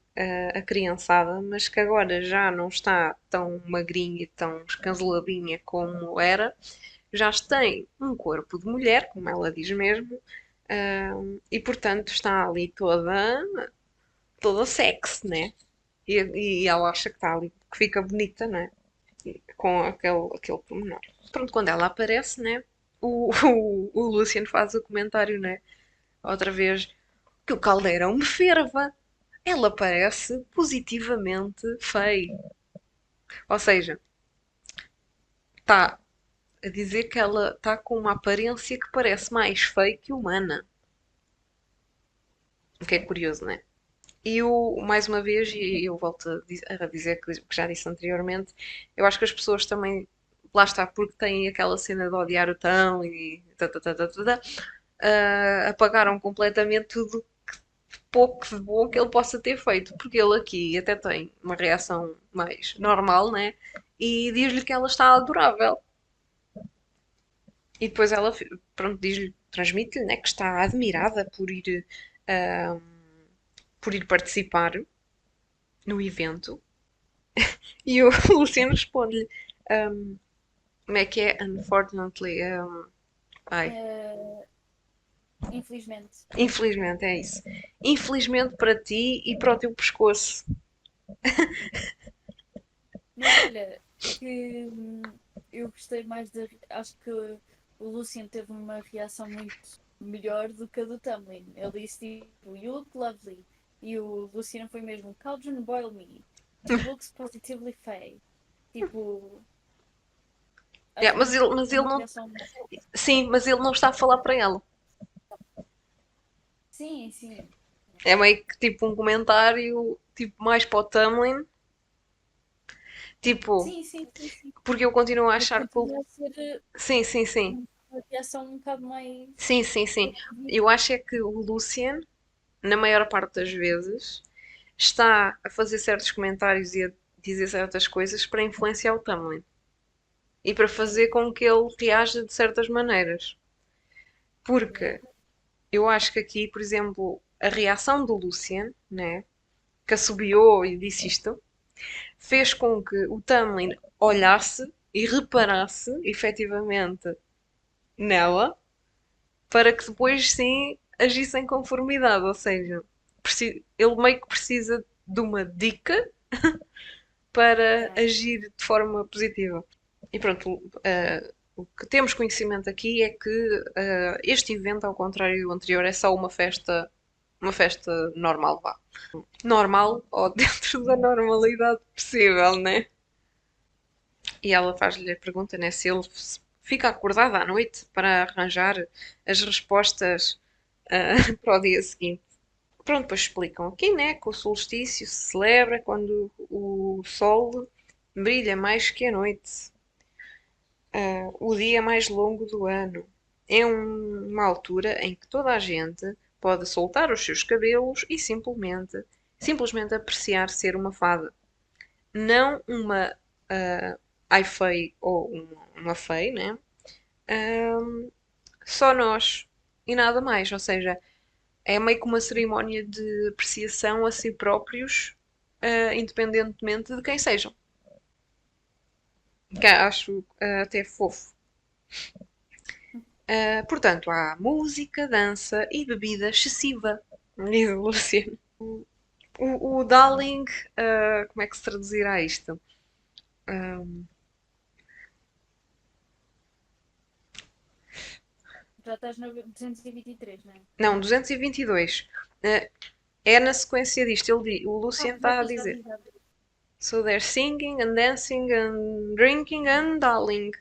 acriançada, mas que agora já não está tão magrinha e tão escanceladinha como era, já tem um corpo de mulher, como ela diz mesmo, e portanto está ali toda sexy, né? E ela acha que está ali, que fica bonita, né? Com aquele pormenor. Pronto, quando ela aparece, né? O Lucian faz o comentário, né? Outra vez, que o caldeirão me ferva. Ela parece positivamente feia. Ou seja, está a dizer que ela está com uma aparência que parece mais feia que humana. O que é curioso, não é? E mais uma vez, e eu volto a dizer que já disse anteriormente, eu acho que as pessoas também, lá está, porque têm aquela cena de odiar o tão e apagaram completamente tudo pouco de bom que ele possa ter feito, porque ele aqui até tem uma reação mais normal, né? E diz-lhe que ela está adorável. E depois ela, pronto, diz-lhe, transmite-lhe, né, que está admirada ah, por ir participar no evento. E o Luciano responde-lhe, um, como é que é? Unfortunately, ai, Eh, infelizmente. infelizmente é isso. Infelizmente para ti e para o teu pescoço. Mas olha, que eu gostei mais da. Acho que o Lucian teve uma reação muito melhor do que a do Tamlin. Ele disse tipo, You look lovely. E o Lucian foi mesmo, Cauldron boil me. She looks positively fey. Tipo, Yeah, acho que mas foi ele uma não. reação. Sim, mas ele não está a falar para ela. Sim, sim. É meio que tipo um comentário, tipo, mais para o Tamlin. Tipo, Sim, sim, sim, sim. porque eu continuo a Mas achar que continua a ser sim, sim, sim. uma reação um bocado mais. Sim, sim, sim. Eu acho é que o Lucian, na maior parte das vezes, está a fazer certos comentários e a dizer certas coisas para influenciar o Tamlin. E para fazer Sim, com que ele reaja de certas maneiras. yeah. Porque eu acho que aqui, por exemplo, a reação do Lucian, né, que assobiou e disse isto, fez com que o Tamlin olhasse e reparasse efetivamente nela para que depois sim agisse em conformidade. Ou seja, ele meio que precisa de uma dica para Yeah. agir de forma positiva. E pronto, o que temos conhecimento aqui é que este evento, ao contrário do anterior, é só uma festa normal, vá. Normal ou dentro da normalidade possível, né? E ela faz-lhe a pergunta, né, se ele fica acordado à noite para arranjar as respostas para o dia seguinte. Pronto, depois explicam aqui, né, que o solstício se celebra quando o sol brilha mais que a noite, o dia mais longo do ano. É uma altura em que toda a gente pode soltar os seus cabelos e simplesmente simplesmente apreciar ser uma fada. Não uma ai fei ou uma fei, né? Ahm, só nós e nada mais. Ou seja, é meio que uma cerimónia de apreciação a si próprios, independentemente de quem sejam. Que acho até fofo. Portanto, há música, dança e bebida excessiva, diz o Luciano. O Darling, como é que se traduzirá isto? Um, Já estás no 223, não é? não, 222. Uh, é na sequência disto. O Ah, Lucian já está a vi, já dizer. vi, já vi. So they're singing and dancing and drinking and darling.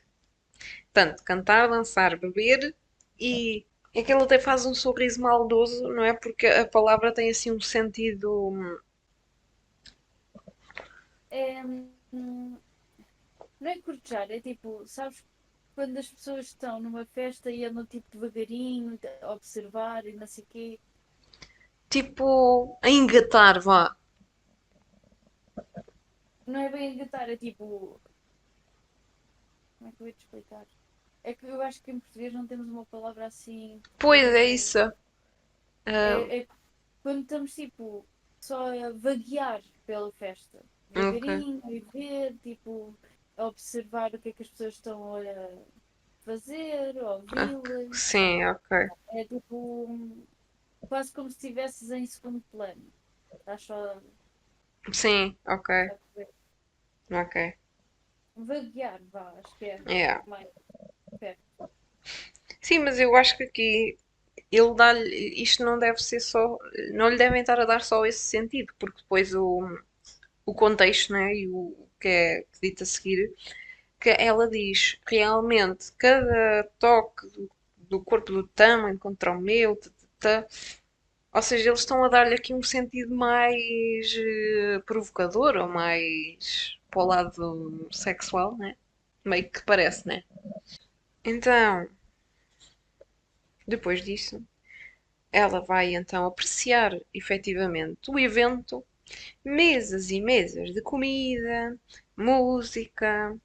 Portanto, cantar, dançar, beber e é que ele até faz um sorriso maldoso, não é? Porque a palavra tem assim um sentido. É, não é cortejar, é tipo, sabes, quando as pessoas estão numa festa e andam tipo devagarinho, a observar e não sei o quê. Tipo, a engatar, vá. Não é bem engatar, é tipo. Como é que eu ia te explicar? É que eu acho que em português não temos uma palavra assim que Pois é seja. isso. Ah, É quando estamos tipo só a vaguear pela festa, ok. devagarinho, e ver, tipo, a observar o que é que as pessoas estão a fazer, a ouvi-las. Sim, ok. É tipo quase como se estivesses em segundo plano. Estás só Sim, ok. a ver. Ok. Vaguear, vá, acho que é Yeah. mais perto. Sim, mas eu acho que aqui ele dá-lhe. Isto não deve ser só. Não lhe devem estar a dar só esse sentido, porque depois o contexto, né? E o que é que dito a seguir, que ela diz realmente cada toque do corpo do Tama encontra o meu, ou seja, eles estão a dar-lhe aqui um sentido mais provocador ou mais para o lado sexual, né? Meio que parece, né? Então, depois disso, ela vai então apreciar efetivamente o evento, mesas e mesas de comida, música,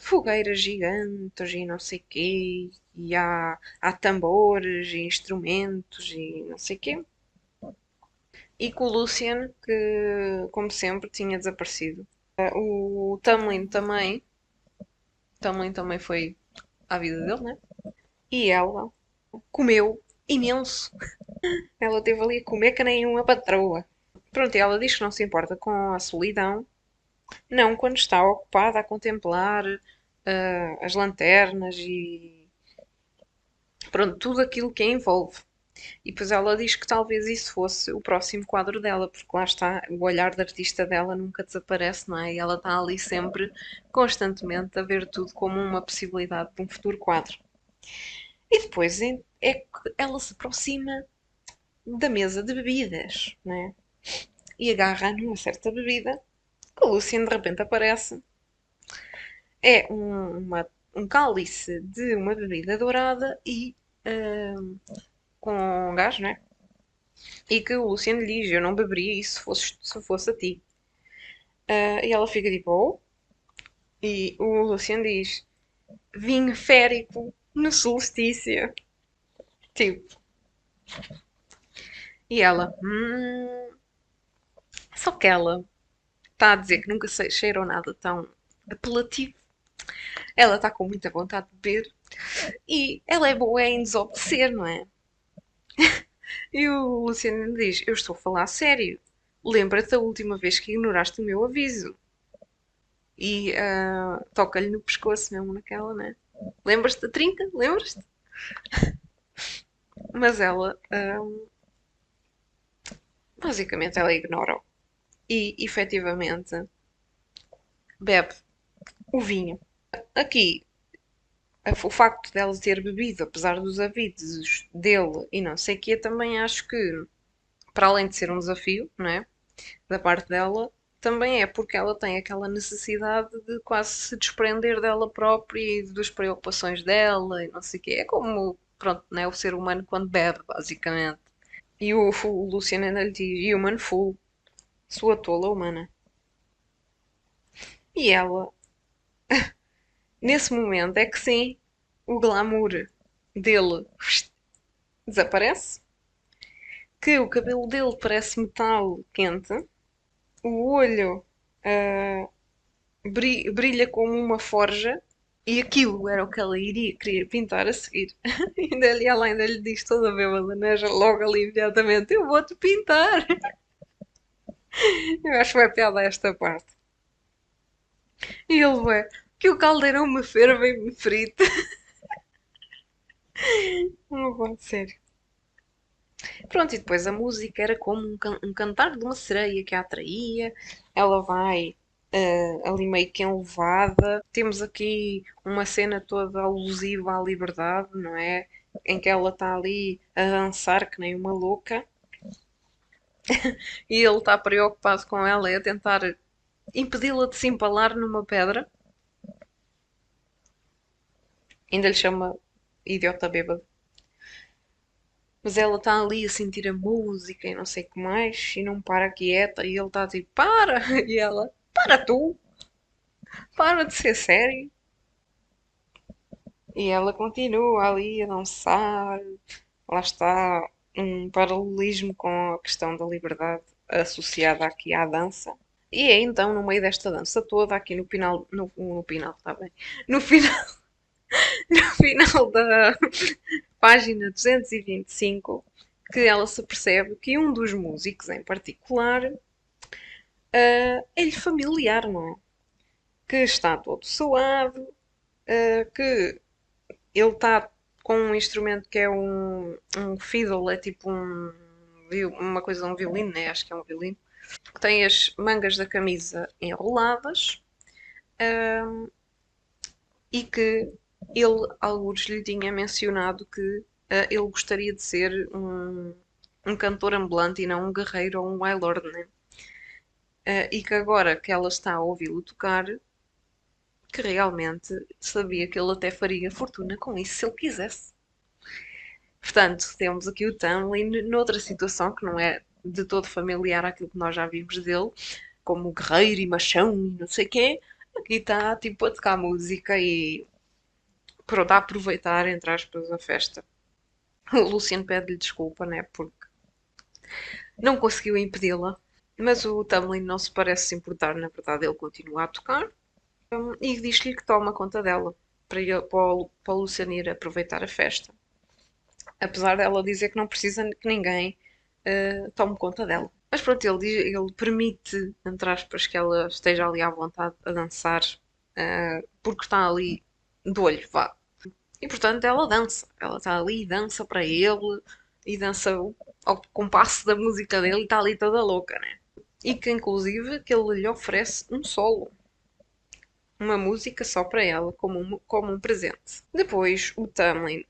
fogueiras gigantes e não sei quê, e há tambores e instrumentos e não sei quê. E com o Lucian, que como sempre tinha desaparecido. O Tamlin também foi à vida dele, né? E ela comeu imenso. Ela teve ali a comer que nem uma patroa. Pronto, e ela diz que não se importa com a solidão, não quando está ocupada a contemplar as lanternas e pronto, tudo aquilo que a envolve. E depois ela diz que talvez isso fosse o próximo quadro dela, porque lá está, o olhar de artista dela nunca desaparece, não é? E ela está ali sempre, constantemente, a ver tudo como uma possibilidade de um futuro quadro. E depois é que ela se aproxima da mesa de bebidas, não é? E agarra numa certa bebida, que o Lucian de repente aparece. É um cálice de uma bebida dourada e com gás, não é? E que o Luciano lhe diz: eu não beberia isso se fosse a ti. E ela fica tipo: oh? E o Luciano diz: vinho férico no solstício. Tipo, e ela: só que ela está a dizer que nunca cheirou nada tão apelativo. Ela está com muita vontade de beber e ela é boa em desobedecer, não é? E o Luciano diz: eu estou a falar a sério. Lembra-te da última vez que ignoraste o meu aviso. E toca-lhe no pescoço mesmo naquela, né? Lembras-te da trinca? Lembras-te? Mas ela, basicamente, ela ignora-o. E, efetivamente, bebe o vinho. Aqui, o facto dela ter bebido, apesar dos avisos dele e não sei o quê, também acho que, para além de ser um desafio, não é? Da parte dela, também é porque ela tem aquela necessidade de quase se desprender dela própria e das preocupações dela e não sei o quê. É como, pronto, né, o ser humano quando bebe, basicamente. E o Luciano ainda lhe diz human fool. sua tola humana. E ela, nesse momento, é que sim, o glamour dele desaparece, que o cabelo dele parece metal quente, o olho ah, brilha como uma forja e aquilo era o que ela iria querer pintar a seguir. Ela ainda lhe diz toda bêbada, né? Logo ali imediatamente: Eu vou-te pintar. Eu acho que vai piada esta parte. E ele vai: Que o caldeirão me ferva e me frite. Não pode ser. Pronto, e depois a música era como um cantar de uma sereia que a atraía. Ela vai ali meio que enlevada. Temos aqui uma cena toda alusiva à liberdade, não é? Em que ela está ali a dançar que nem uma louca e ele está preocupado com ela e a tentar impedi-la de se empalar numa pedra. Ainda lhe chama idiota bêbado. Mas ela está ali a sentir a música e não sei o que mais e não para quieta e ele está tipo, para! E ela, para tu! Para de ser sério! E ela continua ali a dançar. Lá está um paralelismo com a questão da liberdade associada aqui à dança. E é então, no meio desta dança toda, aqui no final, no final, está bem, no final, no final da página 225, que ela se percebe que um dos músicos em particular é-lhe familiar, não é? Que está todo suado, que ele está com um instrumento que é um fiddle, é tipo uma coisa, um violino, né? Acho que é um violino, que tem as mangas da camisa enroladas e que ele, alguns lhe tinha mencionado que ele gostaria de ser um cantor ambulante e não um guerreiro ou um warlord, né? E que agora que ela está a ouvi-lo tocar, que realmente sabia que ele até faria fortuna com isso se ele quisesse. Portanto, temos aqui o Tamlin noutra situação que não é de todo familiar àquilo que nós já vimos dele, como guerreiro e machão e não sei o quê. Aqui está tipo a tocar música e pronto, a aproveitar, entre aspas, a festa. O Luciano pede-lhe desculpa, né? Porque não conseguiu impedi-la. Mas o Tamlin não se parece se importar, na verdade, ele continua a tocar e diz-lhe que toma conta dela para o Luciano ir aproveitar a festa. Apesar dela dizer que não precisa que ninguém tome conta dela. Mas pronto, ele permite, entre aspas, que ela esteja ali à vontade a dançar, porque está ali de olho, vá. E portanto ela dança. Ela está ali e dança para ele, e dança ao compasso da música dele e está ali toda louca, né? E que inclusive que ele lhe oferece um solo. Uma música só para ela, como um presente. Depois o Tamlin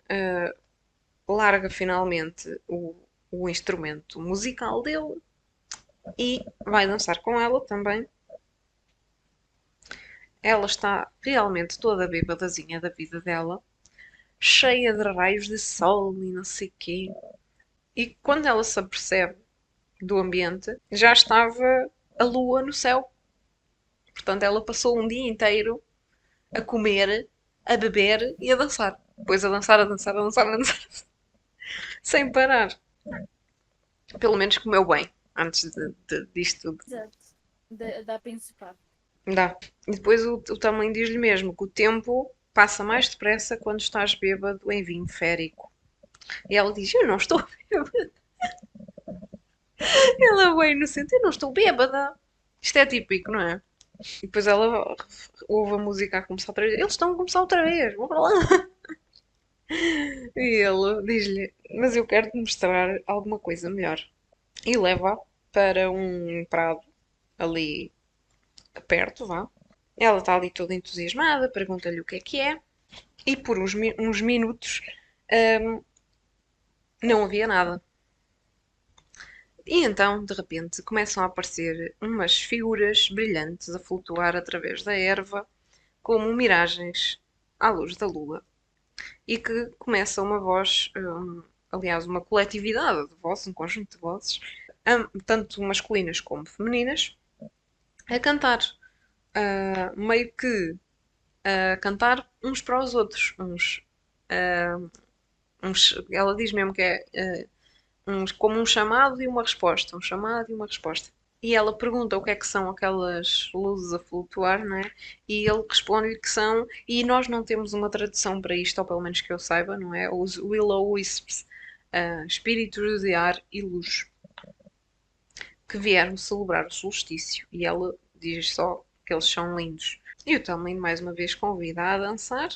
larga finalmente o instrumento musical dele e vai dançar com ela também. Ela está realmente toda bêbadazinha da vida dela, cheia de raios de sol e não sei quê. E quando ela se apercebe do ambiente, já estava a lua no céu. Portanto, ela passou um dia inteiro a comer, a beber e a dançar. Depois a dançar, a dançar, a dançar, a dançar, sem parar. Pelo menos comeu bem antes disto tudo. Exato. Dá para ensopada. Dá. E depois o tamanho diz-lhe mesmo que o tempo passa mais depressa quando estás bêbado em vinho férico. E ela diz: Eu não estou bêbada. Ela é bem inocente: Eu não estou bêbada. Isto é típico, não é? E depois ela ouve a música a começar outra vez. Eles estão a começar outra vez, vou para lá. E ele diz-lhe: Mas eu quero te mostrar alguma coisa melhor. E leva-a para um prado ali perto, vá. Ela está ali toda entusiasmada, pergunta-lhe o que é. E por uns minutos não havia nada. E então, de repente, começam a aparecer umas figuras brilhantes a flutuar através da erva, como miragens à luz da lua. E que começa uma voz aliás, uma coletividade de vozes, um conjunto de vozes, tanto masculinas como femininas, a cantar. Meio que a cantar uns para os outros. Ela diz mesmo que é como um chamado e uma resposta. Um chamado e uma resposta. E ela pergunta o que é que são aquelas luzes a flutuar, não é? E ele responde-lhe que são, e nós não temos uma tradução para isto, ou pelo menos que eu saiba, não é? Os Will-O-Wisps, espíritos de ar e luz, que vieram celebrar o solstício. E ela diz só que eles são lindos. E o Tamlin mais uma vez convida a dançar.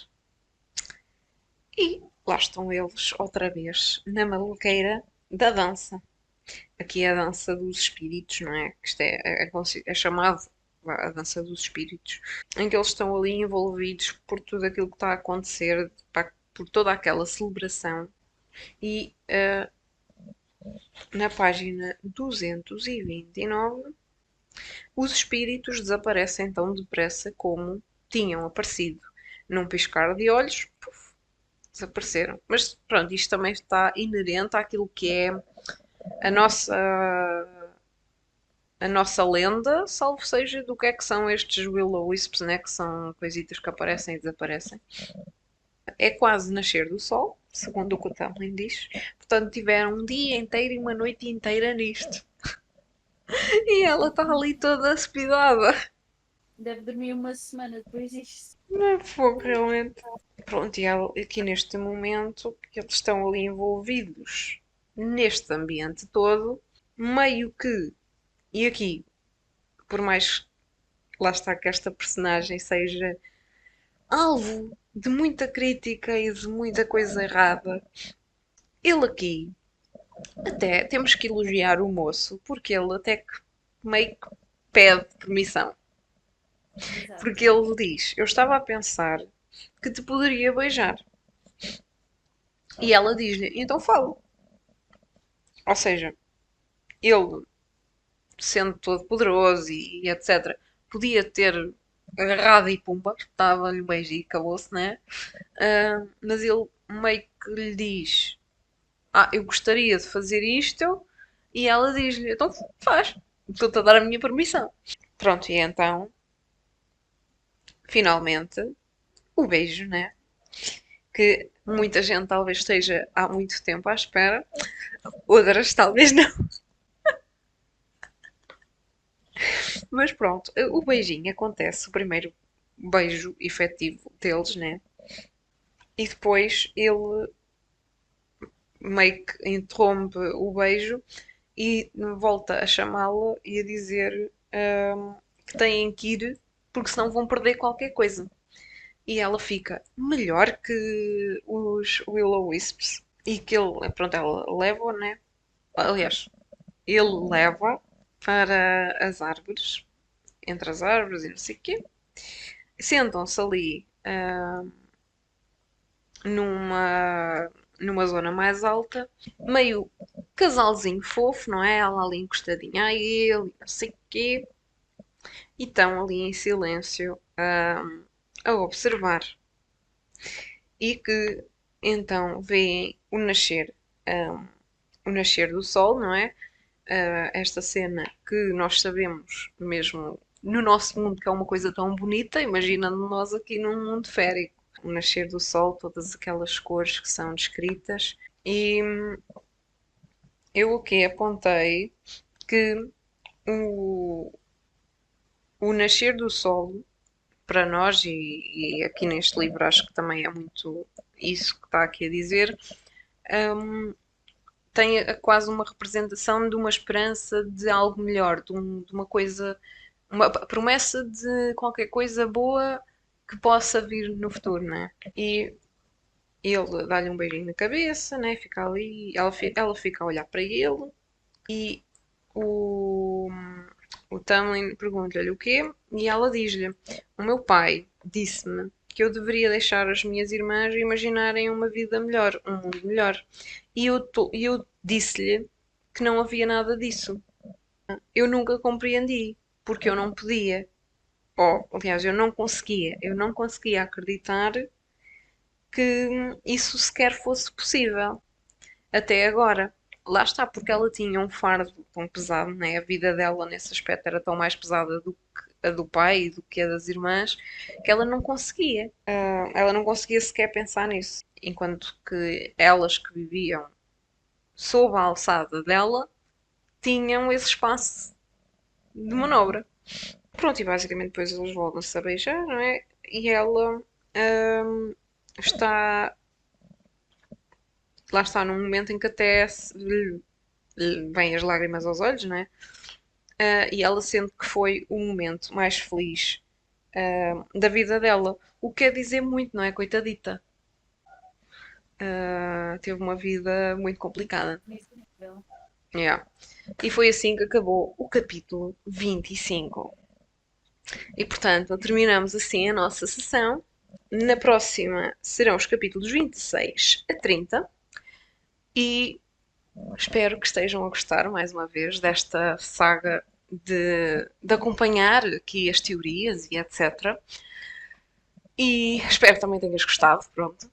E lá estão eles outra vez na maluqueira da dança. Aqui é a dança dos espíritos, não é? Que isto é chamado a dança dos espíritos, em que eles estão ali envolvidos por tudo aquilo que está a acontecer, por toda aquela celebração. E na página 229, os espíritos desaparecem tão depressa como tinham aparecido. Num piscar de olhos, puf, desapareceram. Mas pronto, isto também está inerente àquilo que é a nossa lenda, salvo seja do que é que são estes Will-O-Wisps, né? Que são coisitas que aparecem e desaparecem. É quase nascer do sol, segundo o que o Tamlin diz. Portanto, tiveram um dia inteiro e uma noite inteira nisto. E ela está ali toda aspidada. Deve dormir uma semana depois disto. Não é fogo, realmente. Pronto, e aqui neste momento, que eles estão ali envolvidos neste ambiente todo, meio que. E aqui, por mais lá está que esta personagem seja alvo de muita crítica e de muita coisa errada, ele aqui até temos que elogiar o moço, porque ele até que meio que pede permissão. Exato. Porque ele diz: Eu estava a pensar que te poderia beijar. E ela diz-lhe: Então falo. Ou seja, ele, sendo todo poderoso e etc., podia ter agarrado e pumba, estava-lhe um beijinho e acabou-se, né? Mas ele meio que lhe diz: Eu gostaria de fazer isto. E ela diz-lhe: Então faz, estou-te a dar a minha permissão. Pronto, e então, finalmente, o beijo, né? Que muita gente talvez esteja há muito tempo à espera, outras talvez não. Mas pronto, o beijinho acontece, o primeiro beijo efetivo deles, né? E depois ele meio que interrompe o beijo e volta a chamá-la e a dizer que têm que ir porque senão vão perder qualquer coisa. E ela fica melhor que os Will-O-Wisps. E que ele, pronto, ela leva, né? Aliás, ele leva para as árvores, entre as árvores e não sei o quê. Sentam-se ali numa, numa zona mais alta, meio casalzinho fofo, não é? Ela ali encostadinha a ele, não sei o quê. E estão ali em silêncio a observar. E que então veem o nascer do sol, não é? Esta cena que nós sabemos mesmo no nosso mundo que é uma coisa tão bonita, imaginando nós aqui num mundo férico. O nascer do sol, todas aquelas cores que são descritas. E eu o que apontei que o, o nascer do sol, para nós, e aqui neste livro acho que também é muito isso que está aqui a dizer, tem quase uma representação de uma esperança de algo melhor, de uma coisa, uma promessa de qualquer coisa boa que possa vir no futuro, né? E ele dá-lhe um beijinho na cabeça, né? Fica ali, ela fica a olhar para ele e o, o Tamlin pergunta-lhe o quê? E ela diz-lhe: O meu pai disse-me que eu deveria deixar as minhas irmãs imaginarem uma vida melhor, um mundo melhor. E eu disse-lhe que não havia nada disso. Eu nunca compreendi, porque eu não podia. Aliás, eu não conseguia acreditar que isso sequer fosse possível. até agora. Lá está, porque ela tinha um fardo tão pesado, né? A vida dela nesse aspecto era tão mais pesada do que a do pai e do que a das irmãs, que ela não conseguia. Ela não conseguia sequer pensar nisso. Enquanto que elas que viviam sob a alçada dela tinham esse espaço de manobra. Pronto, e basicamente depois eles voltam-se a beijar, não é? E ela está. Lá está num momento em que até lhe vêm as lágrimas aos olhos, não é? E ela sente que foi o momento mais feliz da vida dela. O que quer dizer muito, não é? Coitadita. Teve uma vida muito complicada. Incrível. Yeah. E foi assim que acabou o capítulo 25. E portanto, terminamos assim a nossa sessão. Na próxima serão os capítulos 26 a 30. E espero que estejam a gostar mais uma vez desta saga de acompanhar aqui as teorias e etc. E espero que também tenhas gostado, pronto.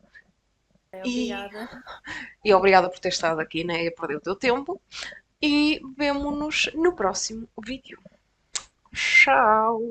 E, Obrigada. e obrigada por ter estado aqui, né, e a perder o teu tempo. E vemo-nos no próximo vídeo. Tchau!